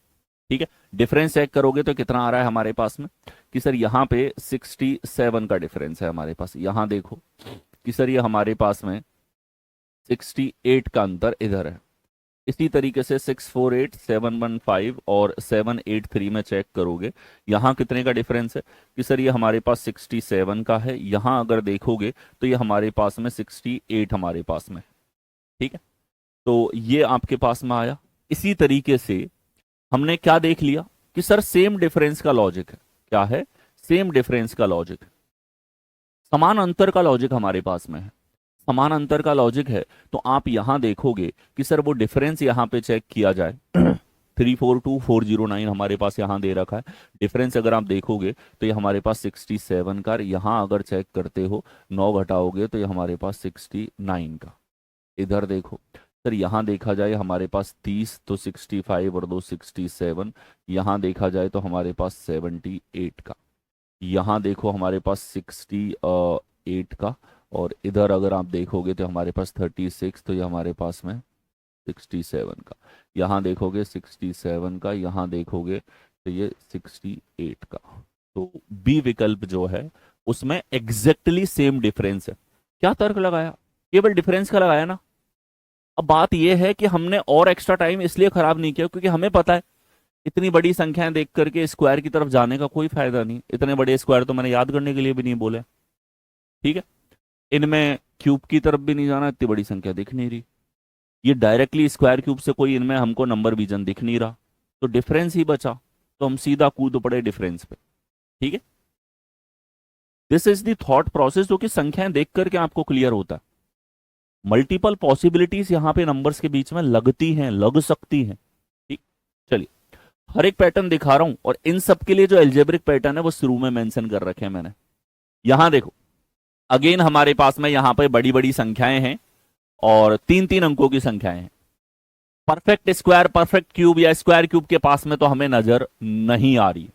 ठीक है, डिफरेंस चेक करोगे तो कितना आ रहा है हमारे पास में कि सर यहाँ पे 67 का डिफरेंस है हमारे पास। यहां देखो कि सर ये हमारे पास में 68 का अंतर इधर है। इसी तरीके से 648, 715 और 783 में चेक करोगे, यहाँ कितने का डिफरेंस है कि सर ये हमारे पास 67 का है। यहाँ अगर देखोगे तो ये हमारे पास में 68 हमारे पास में। ठीक है, तो ये आपके पास में आया। इसी तरीके से हमने क्या देख लिया कि सर सेम डिफरेंस का लॉजिक है। क्या है? सेम डिफरेंस का लॉजिक, समान अंतर का लॉजिक हमारे पास में है। समान अंतर का लॉजिक है तो आप यहां देखोगे कि सर वो डिफरेंस यहां पे चेक किया जाए 342409 हमारे पास यहां दे रखा है। डिफरेंस अगर आप देखोगे तो ये हमारे पास 67 का, यहां अगर चेक करते हो 9 घटाओगे तो ये हमारे पास 69 का। इधर देखो सर, यहां देखा जाए हमारे पास 30 तो 65 और 2 67, यहां देखा जाए तो हमारे पास 78 का, यहाँ देखो हमारे पास 68 का, और इधर अगर आप देखोगे तो हमारे पास 36, तो ये हमारे पास में 67 का। यहाँ देखोगे 67 का, यहाँ देखोगे तो ये 68 का। तो बी विकल्प जो है उसमें एग्जैक्टली सेम डिफरेंस है। क्या तर्क लगाया? केवल डिफरेंस का लगाया ना। अब बात यह है कि हमने और एक्स्ट्रा टाइम इसलिए खराब नहीं किया क्योंकि हमें पता है इतनी बड़ी संख्याएं देख करके स्क्वायर की तरफ जाने का कोई फायदा नहीं। इतने बड़े स्क्वायर तो मैंने याद करने के लिए भी नहीं बोले। ठीक है, इनमें क्यूब की तरफ भी नहीं जाना, इतनी बड़ी संख्या दिख नहीं रही, ये डायरेक्टली स्क्वायर क्यूब से कोई इनमें हमको नंबर विजन दिख नहीं रहा, तो डिफरेंस ही बचा, तो हम सीधा कूद पड़े डिफरेंस पे। ठीक है, this is the thought process जो कि संख्याएं देख करके आपको क्लियर होता है। मल्टीपल पॉसिबिलिटीज यहां पे नंबर्स के बीच में लगती हैं, लग सकती हैं। ठीक, चलिए हर एक पैटर्न दिखा रहा हूं, और इन सब के लिए जो एल्जेब्रिक पैटर्न है वो शुरू में मेंशन कर रखे हैं मैंने। यहां देखो अगेन हमारे पास में यहां पे बड़ी बड़ी संख्याएं हैं और 3-3 अंकों की संख्याएं हैं। परफेक्ट स्क्वायर, परफेक्ट क्यूब या स्क्वायर क्यूब के पास में तो हमें नजर नहीं आ रही।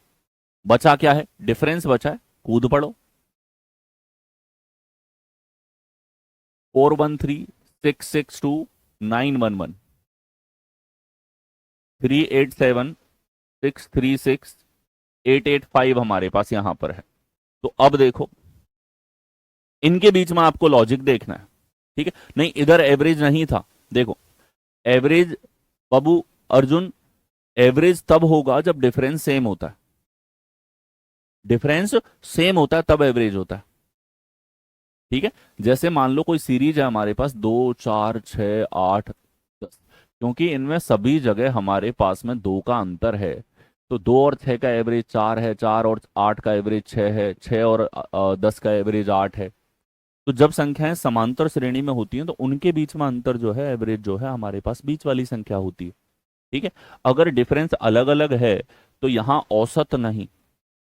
बचा क्या है? डिफरेंस बचा है, कूद पड़ो। 413, 662, 911, 387, 636, 885 हमारे पास यहां पर है। तो अब देखो इनके बीच में आपको लॉजिक देखना है। ठीक है, नहीं इधर एवरेज नहीं था। देखो एवरेज बाबू अर्जुन, एवरेज तब होगा जब डिफरेंस सेम होता है। डिफरेंस सेम होता है तब एवरेज होता है। ठीक है, जैसे मान लो कोई सीरीज है हमारे पास 2, 4, 6, 8, 10, क्योंकि इनमें सभी जगह हमारे पास में 2 का अंतर है, तो 2 और 6 का एवरेज 4 है, 4 और 8 का एवरेज 6 है, 6 और 10 का एवरेज 8 है। तो जब संख्याएं समांतर श्रेणी में होती हैं तो उनके बीच में अंतर जो है, एवरेज जो है, हमारे पास बीच वाली संख्या होती है। ठीक है, अगर डिफरेंस अलग अलग है तो यहां औसत नहीं,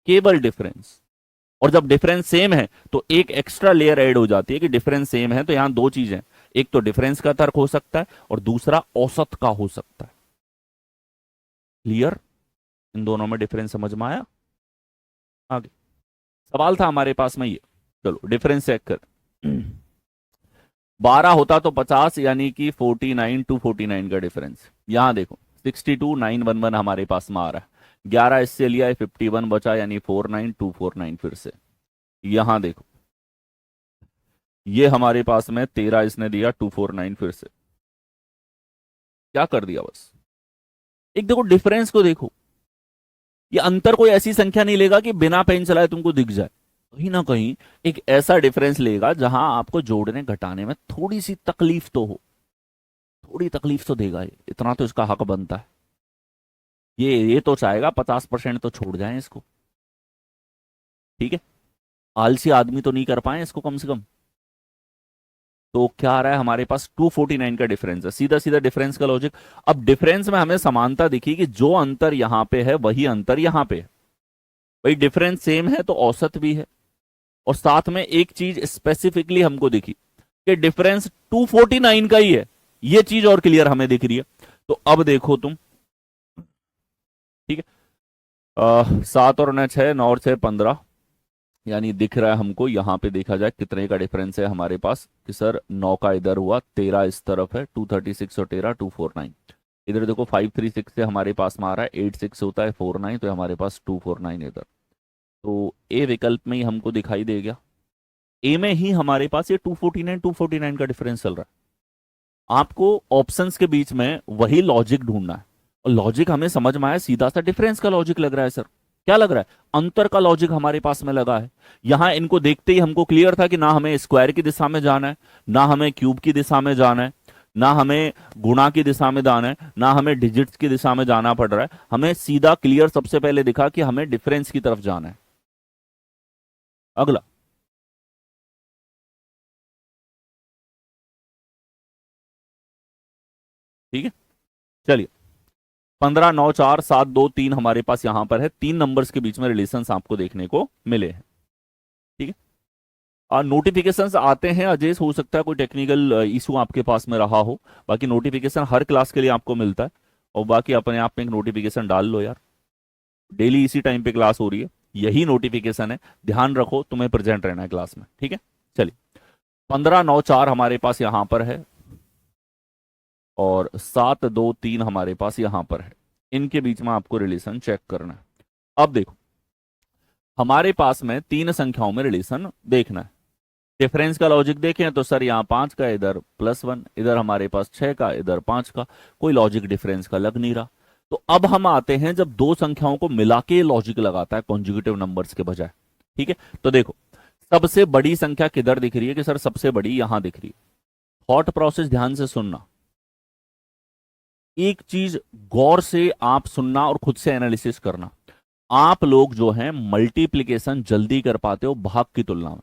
केवल डिफरेंस। और जब डिफरेंस सेम है तो एक एक्स्ट्रा लेयर ऐड हो जाती है कि डिफरेंस सेम है तो यहां 2 चीजें, एक तो डिफरेंस का तर्क हो सकता है और दूसरा औसत का हो सकता है। क्लियर? इन दोनों में डिफरेंस समझ में आया? आगे सवाल था हमारे पास में ये, चलो डिफरेंस चेक कर। 12 होता तो 50, यानी कि 49 to 49 का डिफरेंस। यहां देखो 62, 911 हमारे पास में आ रहा है। 11 इससे लिया है, 51 बचा, यानी 49249 फिर से। यहां देखो ये हमारे पास में 13 इसने दिया, 249 फिर से। क्या कर दिया? बस एक देखो डिफरेंस को देखो, ये अंतर कोई ऐसी संख्या नहीं लेगा कि बिना पेन चलाए तुमको दिख जाए। कहीं ना कहीं एक ऐसा डिफरेंस लेगा जहां आपको जोड़ने घटाने में थोड़ी सी तकलीफ तो हो, थोड़ी तकलीफ तो देगा। ये इतना तो इसका हक बनता है। ये तो चाहेगा 50% तो छोड़ जाए इसको। ठीक है, आलसी आदमी तो नहीं कर पाए इसको कम से कम। तो क्या आ रहा है हमारे पास? 249 का डिफरेंस है। सीधा सीधा डिफरेंस का लॉजिक। अब डिफरेंस में हमें समानता दिखी कि जो अंतर यहां पे है वही अंतर यहां पे है। भाई डिफरेंस सेम है तो औसत भी है, और साथ में एक चीज स्पेसिफिकली हमको दिखी कि डिफरेंस 249 का ही है। ये चीज और क्लियर हमें दिख रही है। तो अब देखो तुम ठीक है। 7 और 9 6, 9 और 6 15, यानी दिख रहा है हमको यहाँ पे देखा जाए कितने का डिफरेंस है हमारे पास कि सर 9 का इधर हुआ, 13 इस तरफ है, 236 और 13 249। इधर देखो 536 से हमारे पास में आ रहा है, 86 होता है 49, तो हमारे पास 249 इधर। तो ए विकल्प में ही हमको दिखाई दे गया, ए में ही हमारे पास ये 249 का डिफरेंस चल रहा है। आपको ऑप्शंस के बीच में वही लॉजिक ढूंढना है, और लॉजिक हमें समझ में आया, सीधा सा डिफरेंस का लॉजिक लग रहा है सर। क्या लग रहा है? अंतर का लॉजिक हमारे पास में लगा है। यहां इनको देखते ही हमको क्लियर था कि ना हमें स्क्वायर की दिशा में जाना है, ना हमें क्यूब की दिशा में जाना है, ना हमें गुणा की दिशा में जाना है, ना हमें डिजिट्स की दिशा में जाना पड़ रहा है। हमें सीधा क्लियर सबसे पहले दिखा कि हमें डिफरेंस की तरफ जाना है। अगला, ठीक है, चलिए। 15 9 4 7 2 3 हमारे पास यहां पर है, तीन नंबर्स के बीच में रिलेशन आपको देखने को मिले हैं। ठीक है। और नोटिफिकेशंस आते हैं अजय, हो सकता है कोई टेक्निकल इशू आपके पास में रहा हो, बाकी नोटिफिकेशन हर क्लास के लिए आपको मिलता है। और बाकी अपने आप में एक नोटिफिकेशन डाल लो यार, डेली इसी टाइम पे क्लास हो रही है, यही नोटिफिकेशन है, ध्यान रखो तुम्हें प्रेजेंट रहना है क्लास में। ठीक है, चलिए। 15 9 4 हमारे पास यहां पर है, और 7 2 3 हमारे पास यहां पर है। इनके बीच में आपको रिलेशन चेक करना है। अब देखो, हमारे पास में तीन संख्याओं में रिलेशन देखना है। डिफरेंस का लॉजिक देखें तो सर यहाँ 5 का इधर +1, इधर हमारे पास 6 का, इधर 5 का, कोई लॉजिक डिफरेंस का लग नहीं रहा। तो अब हम आते हैं जब दो संख्याओं को मिला के लॉजिक लगाता है कॉन्जुगेटिव नंबर्स के बजाय। ठीक है, तो देखो सबसे बड़ी संख्या किधर दिख रही है कि सर सबसे बड़ी यहां दिख रही है। थॉट प्रोसेस ध्यान से सुनना, एक चीज गौर से आप सुनना और खुद से एनालिसिस करना। आप लोग जो हैं मल्टीप्लीकेशन जल्दी कर पाते हो भाग की तुलना में।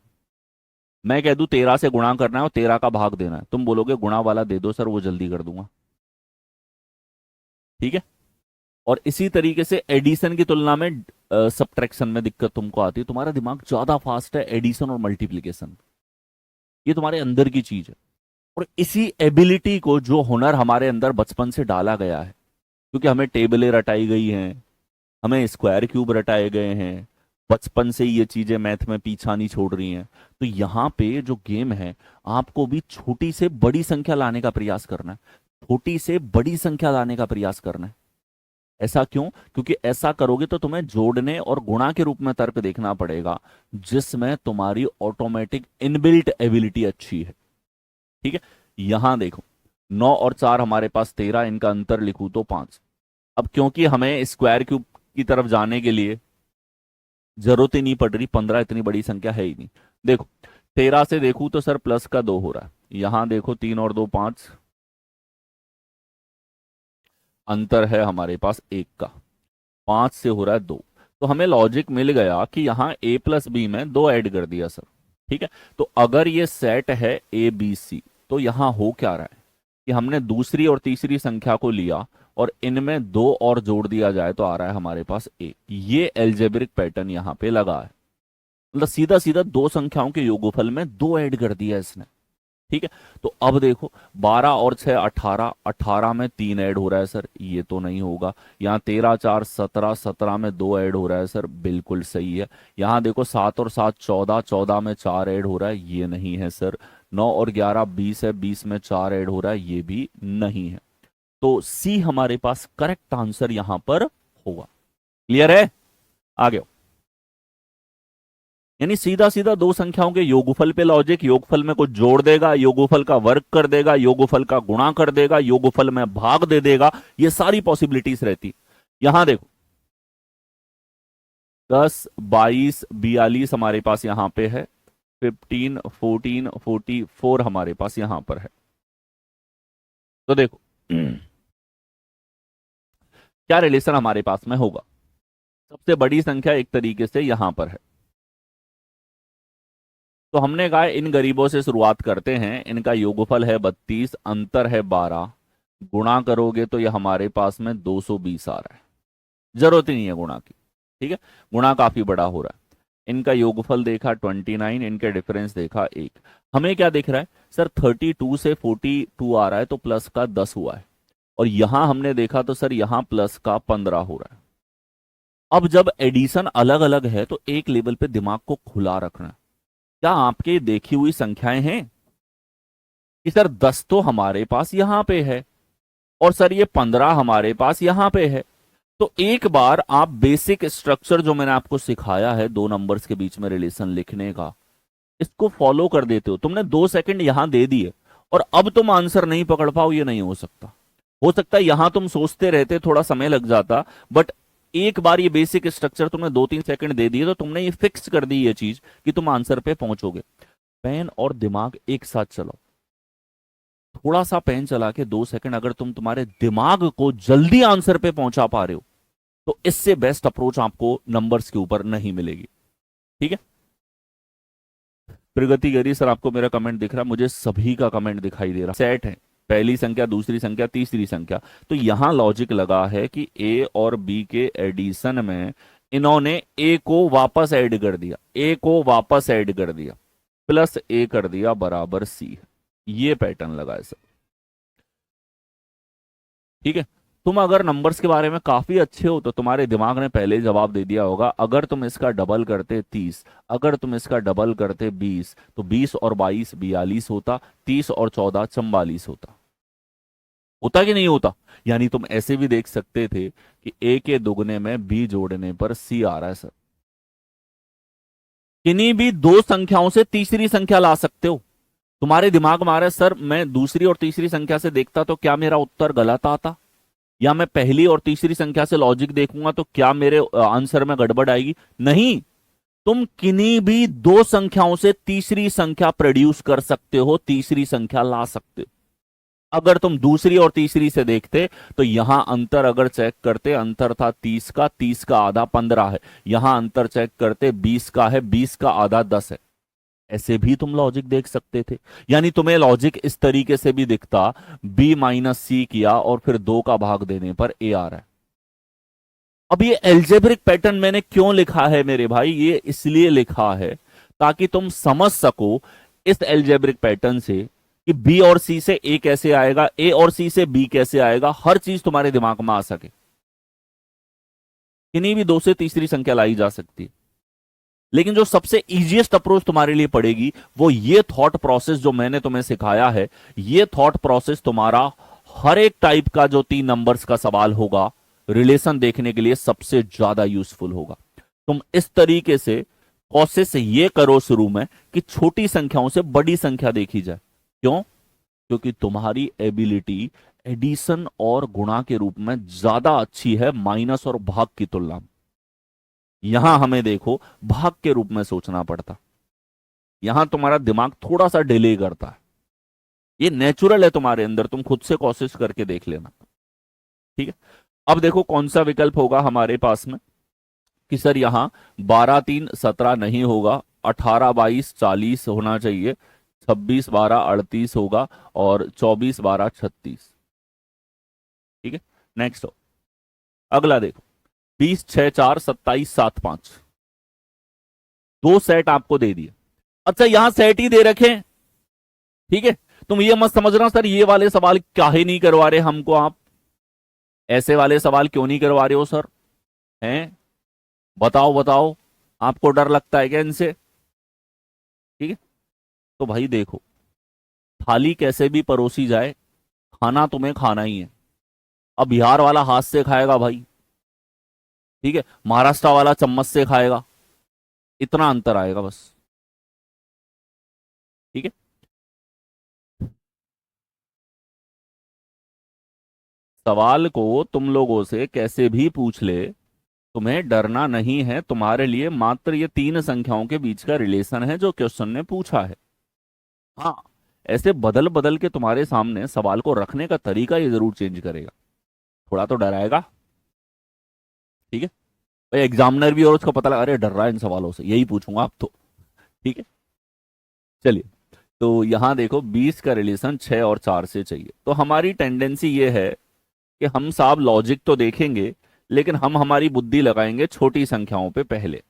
मैं कह दूं 13 से गुणा करना है और 13 का भाग देना है, तुम बोलोगे गुणा वाला दे दो सर, वो जल्दी कर दूंगा। ठीक है। और इसी तरीके से एडिशन की तुलना में सब्ट्रैक्शन में दिक्कत तुमको आती है, तुम्हारा दिमाग ज्यादा फास्ट है एडिशन और मल्टीप्लीकेशन, ये तुम्हारे अंदर की चीज है। और इसी एबिलिटी को, जो हुनर हमारे अंदर बचपन से डाला गया है, क्योंकि हमें टेबलें रटाई गई हैं, हमें स्क्वायर क्यूब रटाए गए हैं, बचपन से ये चीजें मैथ में पीछा नहीं छोड़ रही हैं। तो यहाँ पे जो गेम है, आपको भी छोटी से बड़ी संख्या लाने का प्रयास करना है, छोटी से बड़ी संख्या लाने का प्रयास करना है। ऐसा क्यों? क्योंकि ऐसा करोगे तो तुम्हें जोड़ने और गुणा के रूप में तर्क देखना पड़ेगा, जिसमें तुम्हारी ऑटोमेटिक इनबिल्ट एबिलिटी अच्छी है। ठीक है, यहां देखो 9 और 4 हमारे पास 13, इनका अंतर लिखूं तो 5। अब क्योंकि हमें स्क्वायर क्यूब की तरफ जाने के लिए जरूरत ही नहीं पड़ रही, 15 इतनी बड़ी संख्या है ही नहीं। देखो 13 से देखूं तो सर प्लस का 2 हो रहा है, यहां देखो 3 और 2 5, अंतर है हमारे पास 1 का, 5 से हो रहा है 2। तो हमें लॉजिक मिल गया कि यहां a प्लस बी में 2 ऐड कर दिया सर। ठीक है, तो अगर ये सेट है ए बी सी, तो यहां हो क्या रहा है कि हमने दूसरी और तीसरी संख्या को लिया और इनमें 2 और जोड़ दिया जाए तो आ रहा है हमारे पास ए। ये एल्जेब्रिक पैटर्न यहां पे लगा है, मतलब सीधा सीधा दो संख्याओं के योगफल में 2 ऐड कर दिया इसने। ठीक है, तो अब देखो 12 और 6 18, 18 में 3 ऐड हो रहा है सर, ये तो नहीं होगा। यहाँ 13 4 17, 17 में 2 ऐड हो रहा है सर, बिल्कुल सही है। यहाँ देखो 7 और 7 14, 14 में 4 ऐड हो रहा है, ये नहीं है सर। 9 और 11 20 है, 20 में 4 ऐड हो रहा है, ये भी नहीं है। तो सी हमारे पास करेक्ट आंसर यहां पर होगा। क्लियर है? आगे यानी सीधा सीधा दो संख्याओं के योगफल पे लॉजिक, योगफल में कुछ जोड़ देगा, योगफल का वर्ग कर देगा, योगफल का गुणा कर देगा, योगफल में भाग दे देगा, ये सारी पॉसिबिलिटीज रहती। यहां देखो 10 22 42 हमारे पास यहां पे है, 15 14 44 हमारे पास यहां पर है। तो देखो क्या रिलेशन हमारे पास में होगा। सबसे बड़ी संख्या एक तरीके से यहां पर है, तो हमने कहा इन गरीबों से शुरुआत करते हैं। इनका योगफल है 32, अंतर है 12, गुणा करोगे तो ये हमारे पास में 220 आ रहा है, जरूरत ही नहीं है गुणा की। ठीक है, गुणा काफी बड़ा हो रहा है। इनका योगफल देखा 29, इनके डिफरेंस देखा 1। हमें क्या दिख रहा है सर, 32 से 42 आ रहा है तो प्लस का 10 हुआ है, और यहां हमने देखा तो सर यहां प्लस का 15 हो रहा है। अब जब एडिशन अलग अलग है तो एक लेवल पे दिमाग को खुला रखना। क्या आपके देखी हुई संख्याएं हैं कि सर 10 तो हमारे पास यहां पे है और सर ये 15 हमारे पास यहां पे है? तो एक बार आप बेसिक स्ट्रक्चर जो मैंने आपको सिखाया है दो नंबर्स के बीच में रिलेशन लिखने का, इसको फॉलो कर देते हो। तुमने 2 सेकंड यहां दे दिए और अब तुम आंसर नहीं पकड़ पाओ, ये नहीं हो सकता। हो सकता है यहां तुम सोचते रहते, थोड़ा समय लग जाता, बट एक बार ये बेसिक स्ट्रक्चर तुमने 2-3 सेकंड दे दिए तो तुमने ये फिक्स कर दी ये चीज कि तुम आंसर पे पहुंचोगे। पेन और दिमाग एक साथ चलाओ। थोड़ा सा पेन चला के 2 सेकंड अगर तुम तुम्हारे दिमाग को जल्दी आंसर पे पहुंचा पा रहे हो तो इससे बेस्ट अप्रोच आपको नंबर्स के ऊपर नहीं मिलेगी। ठीक है। प्रगति गरी सर, आपको मेरा कमेंट दिख रहा है? मुझे सभी का कमेंट दिखाई दे रहा। सेट है, पहली संख्या, दूसरी संख्या, तीसरी संख्या। तो यहां लॉजिक लगा है कि ए और बी के एडिशन में इन्होंने ए को वापस ऐड कर दिया, ए को वापस ऐड कर दिया, प्लस ए कर दिया बराबर सी। ये पैटर्न लगा है सर। ठीक है। तुम अगर नंबर्स के बारे में काफी अच्छे हो तो तुम्हारे दिमाग ने पहले जवाब दे दिया होगा। अगर तुम इसका डबल करते 30, अगर तुम इसका डबल करते 20, तो 20 और 22 42 होता, 30 और 14 44 होता। होता कि नहीं होता? यानी तुम ऐसे भी देख सकते थे कि ए के दुगने में बी जोड़ने पर सी आ रहा है सर। किन्हीं भी दो संख्याओं से तीसरी संख्या ला सकते हो। तुम्हारे दिमाग में आ रहा है सर मैं दूसरी और तीसरी संख्या से देखता तो क्या मेरा उत्तर गलत आता, या मैं पहली और तीसरी संख्या से लॉजिक देखूंगा तो क्या मेरे आंसर में गड़बड़ आएगी? नहीं, तुम किन्हीं भी दो संख्याओं से तीसरी संख्या प्रोड्यूस कर सकते हो, तीसरी संख्या ला सकते हो। अगर तुम दूसरी और तीसरी से देखते तो यहां अंतर अगर चेक करते, अंतर था 30 का, 30 का आधा 15 है। यहां अंतर चेक करते 20 का है, 20 का आधा 10 है। ऐसे भी तुम लॉजिक देख सकते थे। यानी तुम्हें लॉजिक इस तरीके से भी दिखता, बी माइनस सी किया और फिर 2 का भाग देने पर ए आ रहा है। अब ये एल्जेब्रिक पैटर्न मैंने क्यों लिखा है मेरे भाई? ये इसलिए लिखा है ताकि तुम समझ सको इस एल्जेब्रिक पैटर्न से कि बी और सी से ए कैसे आएगा, ए और सी से बी कैसे आएगा, हर चीज तुम्हारे दिमाग में आ सके। किन्हीं भी दो से तीसरी संख्या लाई जा सकती है। लेकिन जो सबसे इजीएस्ट अप्रोच तुम्हारे लिए पड़ेगी वो ये थॉट प्रोसेस जो मैंने तुम्हें सिखाया है। ये थॉट प्रोसेस तुम्हारा हर एक टाइप का जो 3 नंबर्स का सवाल होगा रिलेशन देखने के लिए सबसे ज्यादा यूजफुल होगा। तुम इस तरीके से प्रोसेस ये करो शुरू में कि छोटी संख्याओं से बड़ी संख्या देखी जाए। क्यों? क्योंकि तुम्हारी एबिलिटी एडिशन और गुणा के रूप में ज्यादा अच्छी है माइनस और भाग की तुलना में। यहां हमें देखो भाग के रूप में सोचना पड़ता, यहां तुम्हारा दिमाग थोड़ा सा डिले करता है। ये नेचुरल है तुम्हारे अंदर, तुम खुद से कोशिश करके देख लेना। ठीक है। अब देखो कौन सा विकल्प होगा हमारे पास में कि सर यहां 12 3 17 नहीं होगा, 18 22 40 होना चाहिए, 26 12 38 होगा और 24 12 36। ठीक है। नेक्स्ट हो, अगला देखो 20 6 4 27 7 5। दो सेट आपको दे दिए। अच्छा यहां सेट ही दे रखे। ठीक है। तुम ये मत समझना सर ये वाले सवाल क्या ही नहीं करवा रहे हमको, आप ऐसे वाले सवाल क्यों नहीं करवा रहे हो सर? हैं? बताओ बताओ, आपको डर लगता है क्या इनसे? ठीक है। तो भाई देखो, थाली कैसे भी परोसी जाए, खाना तुम्हें खाना ही है। अब बिहार वाला हाथ से खाएगा भाई, ठीक है, महाराष्ट्र वाला चम्मच से खाएगा, इतना अंतर आएगा बस। ठीक है। सवाल को तुम लोगों से कैसे भी पूछ ले, तुम्हें डरना नहीं है। तुम्हारे लिए मात्र ये 3 संख्याओं के बीच का रिलेशन है जो क्वेश्चन ने पूछा है। हाँ, ऐसे बदल बदल के तुम्हारे सामने सवाल को रखने का तरीका ये जरूर चेंज करेगा, थोड़ा तो डराएगा। ठीक है। भाई एग्जामिनर भी और उसको पता लगा अरे डर रहा है इन सवालों से, यही पूछूंगा आप तो। ठीक है। चलिए, तो यहां देखो 20 का रिलेशन 6 और 4 से चाहिए। तो हमारी टेंडेंसी ये है कि हम साहब लॉजिक तो देखेंगे लेकिन हम हमारी बुद्धि लगाएंगे छोटी संख्याओं पे पहले।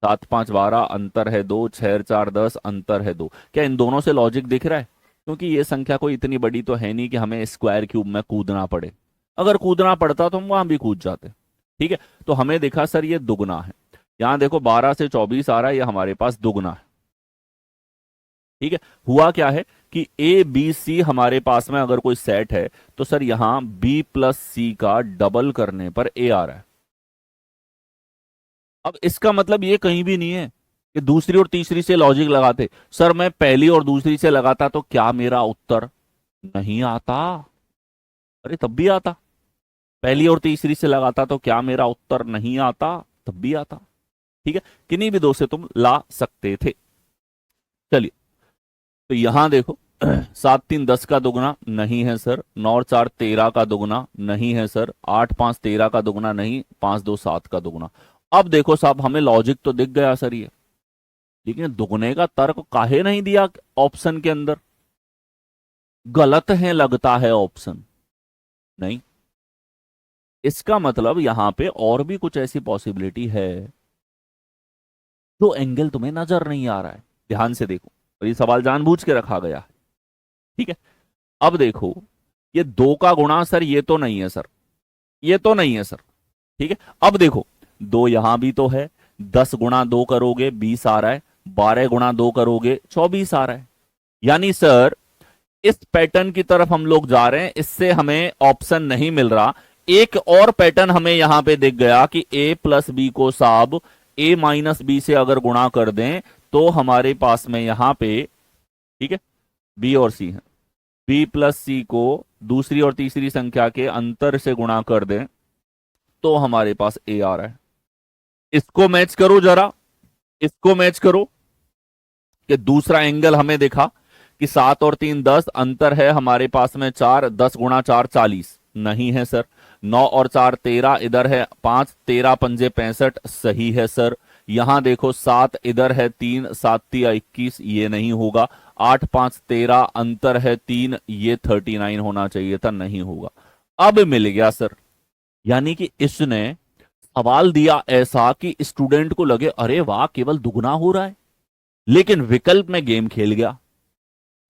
7 5 12 अंतर है 2, 6 4 10 अंतर है 2। क्या इन दोनों से लॉजिक दिख रहा है? क्योंकि ये संख्या कोई इतनी बड़ी तो है नहीं कि हमें स्क्वायर क्यूब में कूदना पड़े। अगर कूदना पड़ता तो हम वहां भी कूद जाते। ठीक है, तो हमें देखा सर ये दुगना है। यहां देखो 12 से 24 आ रहा है, ये हमारे पास दुगना है। ठीक है, हुआ क्या है कि ए बी सी हमारे पास में अगर कोई सेट है तो सर यहां बी प्लस सी का डबल करने पर ए आ रहा है। अब इसका मतलब ये कहीं भी नहीं है कि दूसरी और तीसरी से लॉजिक लगाते। सर मैं पहली और दूसरी से लगाता तो क्या मेरा उत्तर नहीं आता? अरे तब भी आता। पहली और तीसरी से लगाता तो क्या मेरा उत्तर नहीं आता? तब भी आता। ठीक है, किन्हीं भी दो से तुम ला सकते थे। चलिए, तो यहां देखो 7 3 10 का दुगना नहीं है सर, 9 और 4 13 का दुगना नहीं है सर, 8 5 13 का दुगना नहीं, 5 2 7 का दुगना। अब देखो साहब, हमें लॉजिक तो दिख गया सर ये, लेकिन दुगने का तर्क काहे नहीं दिया ऑप्शन के अंदर? गलत है लगता है ऑप्शन। नहीं, इसका मतलब यहां पे और भी कुछ ऐसी पॉसिबिलिटी है जो एंगल तुम्हें नजर नहीं आ रहा है। ध्यान से देखो, और ये सवाल जानबूझ के रखा गया है। ठीक है, अब देखो, ये 2 का गुणा सर ये तो नहीं है सर, ये तो नहीं है सर। ठीक है, अब देखो 2 यहां भी तो है, 10 गुणा 2 करोगे 20 आ रहा है, 12 गुणा 2 करोगे 24 आ रहा है। यानी सर इस पैटर्न की तरफ हम लोग जा रहे हैं, इससे हमें ऑप्शन नहीं मिल रहा। एक और पैटर्न हमें यहां पे दिख गया कि ए प्लस बी को साब ए माइनस बी से अगर गुणा कर दें तो हमारे पास में यहां पे, ठीक है, बी और सी है, बी प्लस सी को दूसरी और तीसरी संख्या के अंतर से गुणा कर दें तो हमारे पास ए आ रहा है। इसको मैच करो जरा, इसको मैच करो कि दूसरा एंगल हमें देखा कि 7 और 3 10, अंतर है हमारे पास में 4, 10 गुणा 4 40 नहीं है सर। 9 और 4 13, इधर है 5, 13 पंजे 65 सही है सर। यहां देखो 7 इधर है 3, 7 तिया 21 ये नहीं होगा। 8 5 13, अंतर है 3, ये 39 होना चाहिए था, नहीं होगा। अब मिल गया सर। यानी कि इसने सवाल दिया ऐसा कि स्टूडेंट को लगे अरे वाह केवल दुगना हो रहा है, लेकिन विकल्प में गेम खेल गया।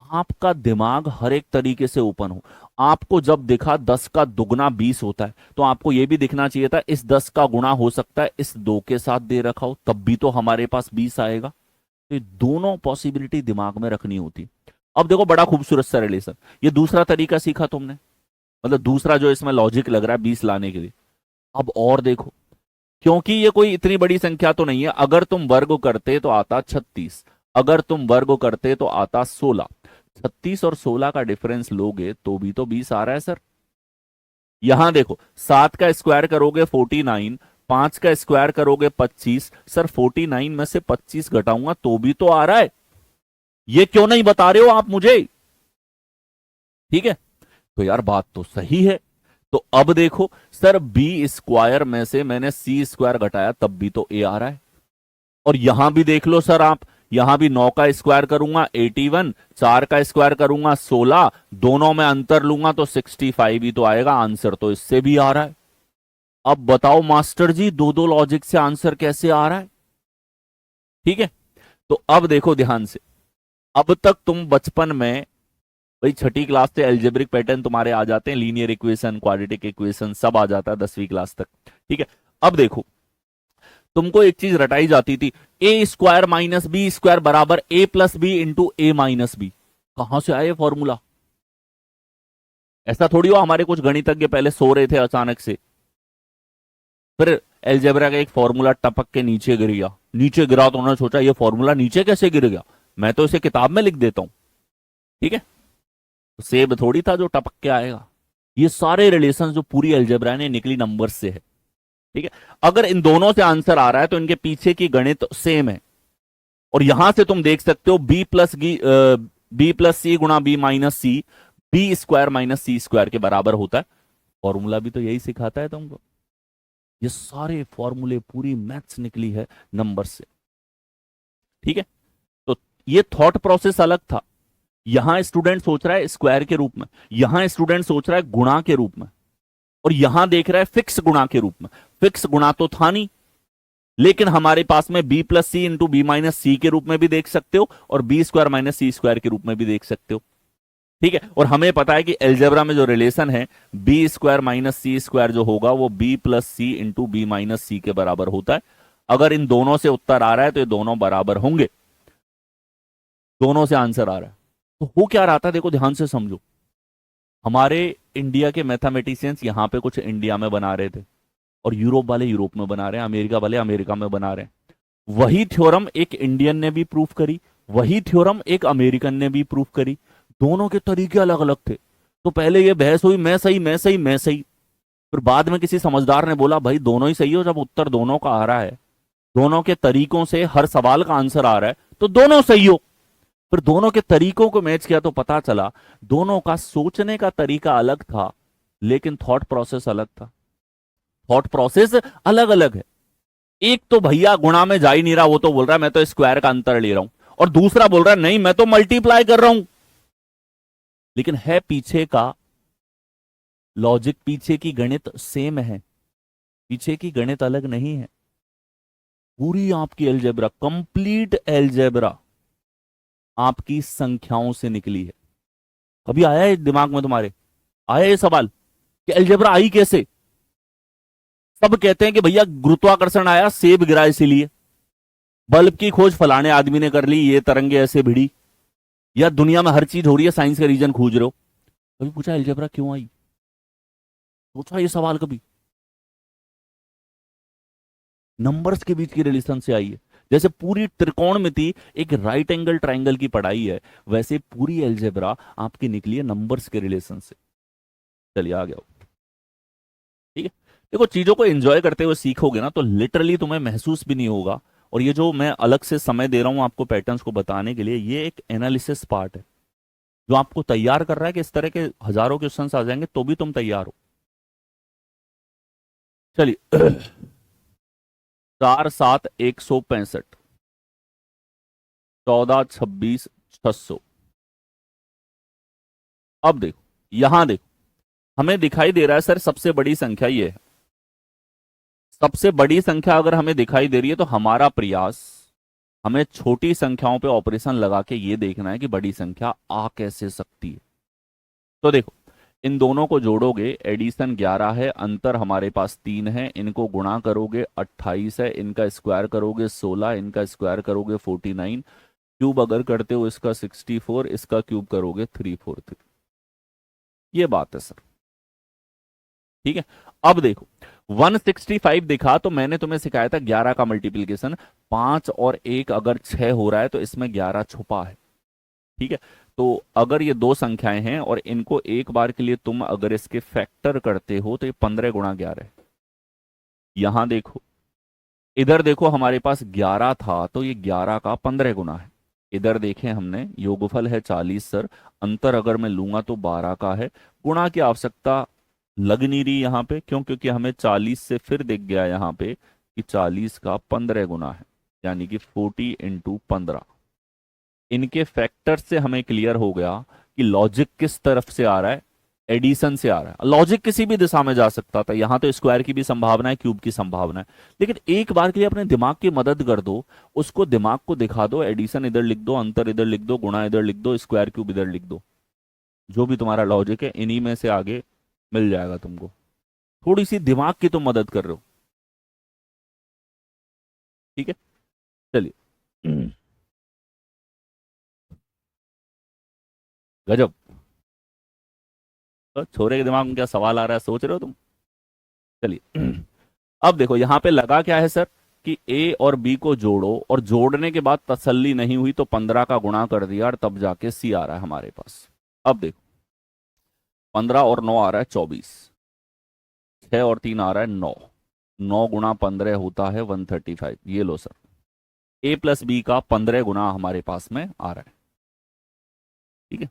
आपका दिमाग हर एक तरीके से ओपन हो। आपको जब दिखा 10 का दुगना 20 होता है तो आपको यह भी दिखना चाहिए था इस 10 का गुणा हो सकता है इस 2 के साथ दे रखा हो, तब भी तो हमारे पास 20 आएगा। तो ये दोनों पॉसिबिलिटी दिमाग में रखनी होती। अब देखो बड़ा खूबसूरत सा रिलेशन, ये दूसरा तरीका सीखा तुमने, मतलब दूसरा जो इसमें लॉजिक लग रहा है 20 लाने के लिए। अब और देखो, क्योंकि ये कोई इतनी बड़ी संख्या तो नहीं है, अगर तुम वर्ग करते तो आता 36, अगर तुम वर्ग करते तो आता 16। 36 और 16 का डिफरेंस लोगे तो भी तो 20 आ रहा है सर। यहां देखो 7 का स्क्वायर करोगे 49, 5 का स्क्वायर करोगे 25, सर 49 में से 25 घटाऊंगा तो भी तो आ रहा है। ये क्यों नहीं बता रहे हो आप मुझे? ठीक है, तो यार बात तो सही है। तो अब देखो सर बी स्क्वायर में से मैंने सी स्क्वायर घटाया तब भी तो ए आ रहा है। और यहां भी देख लो सर आप, यहां भी 9 का स्क्वायर करूंगा 81, 4 का स्क्वायर करूंगा 16, दोनों में अंतर लूंगा तो 65 ही तो आएगा। आंसर तो इससे भी आ रहा है। अब बताओ मास्टर जी दो दो लॉजिक से आंसर कैसे आ रहा है? ठीक है, तो अब देखो ध्यान से, अब तक तुम बचपन में भाई छठी क्लास से एल्जेब्रिक पैटर्न तुम्हारे आ जाते हैं, लीनियर इक्वेशन क्वाड्रेटिक इक्वेशन सब आ जाता है 10वीं क्लास तक। ठीक है, अब देखो तुमको एक चीज रटाई जाती थी, ए स्क्वायर माइनस बी स्क्वायर बराबर ए प्लस बी इंटू ए माइनस बी। कहां से आए फॉर्मूला? ऐसा थोड़ी हो हमारे कुछ गणितज्ञ पहले सो रहे थे अचानक से, फिर एल्जेब्रा का एक फॉर्मूला टपक के नीचे गिर गया। नीचे गिरा तो उन्होंने सोचा ये फॉर्मूला नीचे कैसे गिर गया, मैं तो इसे किताब में लिख देता हूं। ठीक है, तो सेब थोड़ी था जो टपक के आएगा। ये सारे रिलेशन जो पूरी एल्जेब्रा ने निकली नंबर से है। ठीक है, अगर इन दोनों से आंसर आ रहा है तो इनके पीछे की गणित सेम है। और यहां से तुम देख सकते हो बी प्लस सी गुणा बी माइनस सी, बी स्क्वायर माइनस सी स्क्वायर के बराबर होता है। फॉर्मूला भी तो यही सिखाता है तुमको। ये सारे फॉर्मूले पूरी मैथ्स निकली है नंबर से। ठीक है, तो ये थॉट प्रोसेस अलग था। यहां स्टूडेंट सोच रहा है स्क्वायर के रूप में, यहां स्टूडेंट सोच रहा है गुणा के रूप में, और यहां देख रहा है फिक्स गुणा के रूप में। फिक्स गुणा तो था नहीं, लेकिन हमारे पास में बी प्लस सी इंटू बी माइनस सी के रूप में भी देख सकते हो और बी स्क्वायर माइनस सी स्क्वायर के रूप में भी देख सकते हो। ठीक है, और हमें पता है कि एल्जेब्रा में जो रिलेशन है बी स्क्वायर माइनस सी स्क्वायर जो होगा वो बी प्लस सी इंटू बी माइनस सी के बराबर होता है। अगर इन दोनों से उत्तर आ रहा है तो ये दोनों बराबर होंगे, दोनों से आंसर आ रहा है। तो हो क्या रहा था, देखो ध्यान से समझो। हमारे इंडिया के मैथमेटिशियंस यहां पे कुछ इंडिया में बना रहे थे, और यूरोप वाले यूरोप में बना रहे हैं, अमेरिका वाले अमेरिका में बना रहे हैं। वही थ्योरम एक इंडियन ने भी प्रूफ करी, वही थ्योरम एक अमेरिकन ने भी प्रूफ करी। दोनों के तरीके अलग अलग थे। तो पहले ये बहस हुई, मैं सही मैं सही मैं सही। फिर बाद में किसी समझदार ने बोला भाई दोनों ही सही हो, जब उत्तर दोनों का आ रहा है, दोनों के तरीकों से हर सवाल का आंसर आ रहा है, तो दोनों सही हो। फिर दोनों के तरीकों को मैच किया तो पता चला दोनों का सोचने का तरीका अलग था, लेकिन थॉट प्रोसेस अलग था। थॉट प्रोसेस अलग अलग है। एक तो भैया गुणा में जा ही नहीं रहा, वो तो बोल रहा है मैं तो स्क्वायर का अंतर ले रहा हूं, और दूसरा बोल रहा है नहीं मैं तो मल्टीप्लाई कर रहा हूं। लेकिन है पीछे का लॉजिक, पीछे की गणित सेम है, पीछे की गणित अलग नहीं है। पूरी आपकी एलजेब्रा, कंप्लीट एलजेब्रा आपकी संख्याओं से निकली है। कभी आया है दिमाग में तुम्हारे, आया ये सवाल कि एलजेब्रा आई कैसे? सब कहते हैं कि भैया गुरुत्वाकर्षण आया, सेब गिरा इसीलिए। बल्ब की खोज फलाने आदमी ने कर ली, ये तरंगे ऐसे भिड़ी। या दुनिया में हर चीज हो रही है, साइंस का रीजन खोज रहे हो। कभी पूछा एलजेब्रा क्यों आई? पूछा ये सवाल कभी? नंबर्स के बीच की रिलेशन से आई है। जैसे पूरी त्रिकोणमिति एक राइट एंगल ट्राइंगल की पढ़ाई है, वैसे पूरी एलजेब्रा आपकी निकली है नंबर्स के रिलेशन से। चलिए आ गया। ठीक है, देखो चीजों को एंजॉय करते हुए सीखोगे ना तो लिटरली तुम्हें महसूस भी नहीं होगा। और ये जो मैं अलग से समय दे रहा हूं आपको पैटर्न्स को बताने के लिए, ये एक एनालिसिस पार्ट है जो आपको तैयार कर रहा है कि इस तरह के हजारों क्वेश्चंस आ जाएंगे तो भी तुम तैयार हो। चलिए 4 7 165, 14 26 600। अब देखो, यहां देखो, हमें दिखाई दे रहा है सर सबसे बड़ी संख्या ये है। सबसे बड़ी संख्या अगर हमें दिखाई दे रही है तो हमारा प्रयास, हमें छोटी संख्याओं पे ऑपरेशन लगा के ये देखना है कि बड़ी संख्या आ कैसे सकती है। तो देखो, इन दोनों को जोड़ोगे, एडिशन 11 है, अंतर हमारे पास 3 है, इनको गुणा करोगे 28 है, इनका स्क्वायर करोगे 16, इनका स्क्वायर करोगे 49, क्यूब अगर करते हो इसका 64, इसका क्यूब करोगे 343। ये बात है सर। ठीक है, अब देखो 165 दिखा तो मैंने तुम्हें सिखाया था 11 का मल्टीप्लीकेशन। 5 और 1 अगर 6 हो रहा है तो इसमें 11 छुपा है। ठीक है, तो अगर ये दो संख्याएं हैं और इनको एक बार के लिए तुम अगर इसके फैक्टर करते हो तो ये 15 × 11 है। यहां देखो, इधर देखो हमारे पास 11 था तो ये 11 का 15 गुना है। इधर देखें हमने योगफल है 40 सर, अंतर अगर मैं लूंगा तो 12 का है। गुणा की आवश्यकता लग नहीं रही यहां पे, क्यों? क्योंकि हमें 40 से फिर दिख गया यहां पे कि 40 का 15 गुना है, यानी कि 40 × 15। इनके फैक्टर से हमें क्लियर हो गया कि लॉजिक किस तरफ से आ रहा है, एडिशन से आ रहा है। लॉजिक किसी भी दिशा में जा सकता था, यहां तो स्क्वायर की भी संभावना है, क्यूब की संभावना है। लेकिन एक बार के लिए अपने दिमाग की मदद कर दो, उसको दिमाग को दिखा दो, एडिशन इधर लिख दो, अंतर इधर लिख दो, गुणा इधर लिख दो, स्क्वायर क्यूब इधर लिख दो। जो भी तुम्हारा लॉजिक है इन्हीं में से आगे मिल जाएगा तुमको। थोड़ी सी दिमाग की तुम मदद कर रहे हो। ठीक है, चलिए गजब। तो छोरे के दिमाग में क्या सवाल आ रहा है, सोच रहे हो तुम? चलिए अब देखो यहां पे लगा क्या है सर कि ए और बी को जोड़ो, और जोड़ने के बाद तसल्ली नहीं हुई तो 15 का गुणा कर दिया और तब जाके सी आ रहा है हमारे पास। अब देखो 15 और 9 आ रहा है 24, 6 और 3 आ रहा है 9, 9 × 15 होता है 135। ये लो सर, ए प्लस बी का 15 गुना हमारे पास में आ रहा है। ठीक है,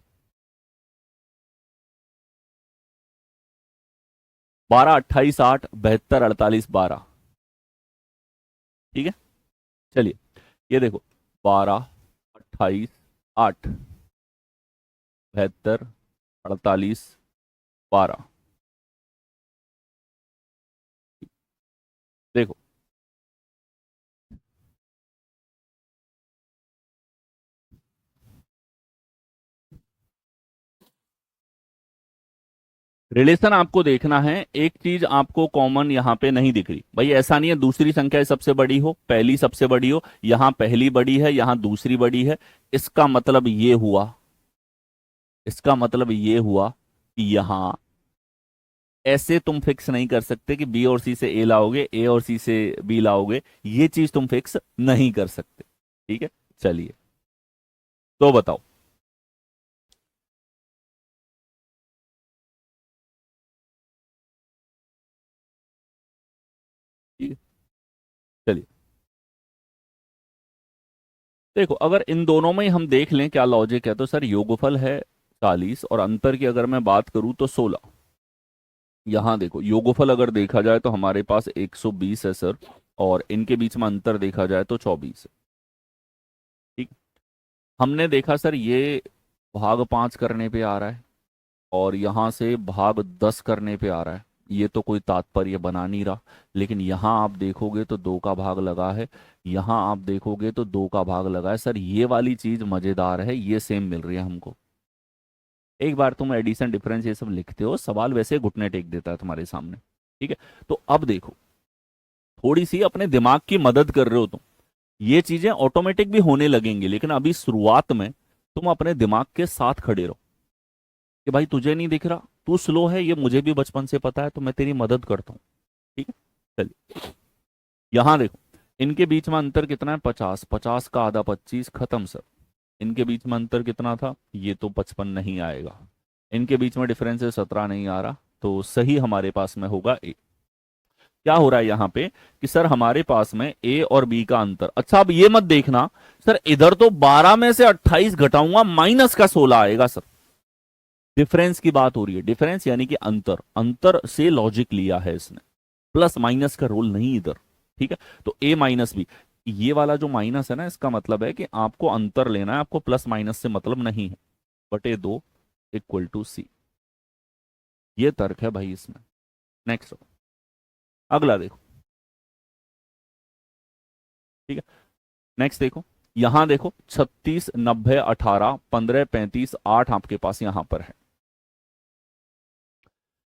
12 28 8 72 48 12। ठीक है, चलिए ये देखो 12 28 8 72 48 12। देखो रिलेशन आपको देखना है, एक चीज आपको कॉमन यहां पे नहीं दिख रही भाई, ऐसा नहीं है दूसरी संख्या सबसे बड़ी हो, पहली सबसे बड़ी हो, यहां पहली बड़ी है यहां दूसरी बड़ी है। इसका मतलब ये हुआ, इसका मतलब ये हुआ कि यहां ऐसे तुम फिक्स नहीं कर सकते कि बी और सी से ए लाओगे, ए और सी से बी लाओगे, ये चीज तुम फिक्स नहीं कर सकते। ठीक है, चलिए तो बताओ। ठीक है, चलिए देखो, अगर इन दोनों में ही हम देख लें क्या लॉजिक है, तो सर योगफल है 40 और अंतर की अगर मैं बात करूं तो 16। यहां देखो योगफल अगर देखा जाए तो हमारे पास 120 है सर, और इनके बीच में अंतर देखा जाए तो 24 है। ठीक, हमने देखा सर ये भाग 5 करने पे आ रहा है और यहां से भाग 10 करने पे आ रहा है, ये तो कोई तात्पर्य बना नहीं रहा। लेकिन यहां आप देखोगे तो 2 का भाग लगा है, यहां आप देखोगे तो 2 का भाग लगा है। सर ये वाली चीज मजेदार है, ये सेम मिल रही है हमको। एक बार तुम एडिशन डिफरेंस ये सब लिखते हो, सवाल वैसे घुटने टेक देता है तुम्हारे सामने। ठीक है, तो अब देखो, थोड़ी सी अपने दिमाग की मदद कर रहे हो तुम, ये चीजें ऑटोमेटिक भी होने लगेंगी, लेकिन अभी शुरुआत में तुम अपने दिमाग के साथ खड़े रहो कि भाई तुझे नहीं दिख रहा, तू स्लो है, ये मुझे भी बचपन से पता है, तो मैं तेरी मदद करता हूँ। ठीक है, चलिए यहां देखो, इनके बीच में अंतर कितना है, 50, 50 का आधा 25, खत्म सर। इनके बीच में अंतर कितना था, ये तो 55 नहीं आएगा। इनके बीच में डिफरेंस है 17, नहीं आ रहा, तो सही हमारे पास में होगा ए। क्या हो रहा है यहाँ पे कि सर हमारे पास में ए और बी का अंतर, अच्छा अब ये मत देखना सर इधर तो 12 में से 28 घटाऊंगा माइनस का 16 आएगा सर। डिफरेंस की बात हो रही है, डिफरेंस यानी कि अंतर, अंतर से लॉजिक लिया है इसने, प्लस माइनस का रोल नहीं इधर। ठीक है, तो ए माइनस बी, ये वाला जो माइनस है ना, इसका मतलब है कि आपको अंतर लेना है, आपको प्लस माइनस से मतलब नहीं है। बटे 2 इक्वल टू सी, ये तर्क है भाई इसमें। नेक्स्ट, अगला देखो। ठीक है, नेक्स्ट देखो, यहां देखो 36, 90, 18, 15, 35, 8 आपके पास यहां पर है,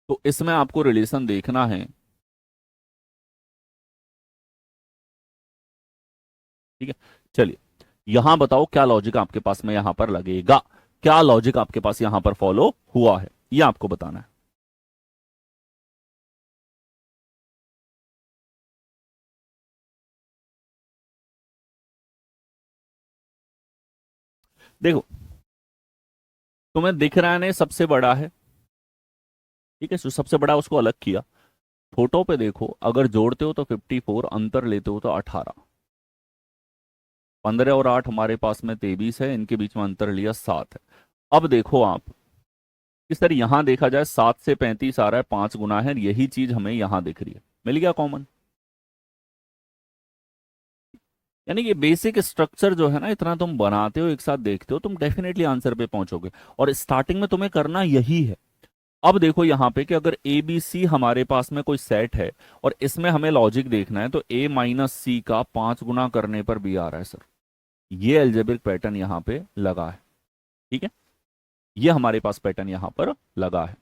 तो इसमें आपको रिलेशन देखना है। ठीक है, चलिए यहां बताओ क्या लॉजिक आपके पास में यहां पर लगेगा, क्या लॉजिक आपके पास यहां पर फॉलो हुआ है, ये आपको बताना है। देखो, तुम्हें दिख रहा है ना, सबसे बड़ा है। ठीक है, जो सबसे बड़ा उसको अलग किया। फोटो पे देखो, अगर जोड़ते हो तो 54, अंतर लेते हो तो 18, 15 और 8 हमारे पास में 23 है, इनके बीच में अंतर लिया 7 है। अब देखो आप कि सर यहां देखा जाए 7 से 35 आ रहा है, 5 गुना है, यही चीज हमें यहां दिख रही है, मिल गया कॉमन। यानी कि बेसिक स्ट्रक्चर जो है ना, इतना तुम बनाते हो, एक साथ देखते हो, तुम डेफिनेटली आंसर पे पहुंचोगे, और स्टार्टिंग में तुम्हें करना यही है। अब देखो यहाँ पे कि अगर ए बी सी हमारे पास में कोई सेट है और इसमें हमें लॉजिक देखना है, तो ए माइनस सी का 5 गुना करने पर भी आ रहा है सर, ये एल्जेब्रिक पैटर्न यहाँ पे लगा है। ठीक है, ये हमारे पास पैटर्न यहाँ पर लगा है।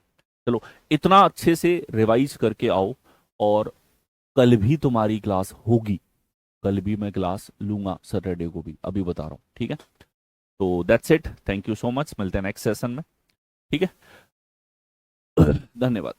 चलो इतना अच्छे से रिवाइज करके आओ, और कल भी तुम्हारी क्लास होगी, कल भी मैं क्लास लूंगा सैटरडे को भी, अभी बता रहा हूँ। ठीक है, तो that's it, thank you so much, मिलते हैं नेक्स्ट सेशन में। ठीक है, धन्यवाद।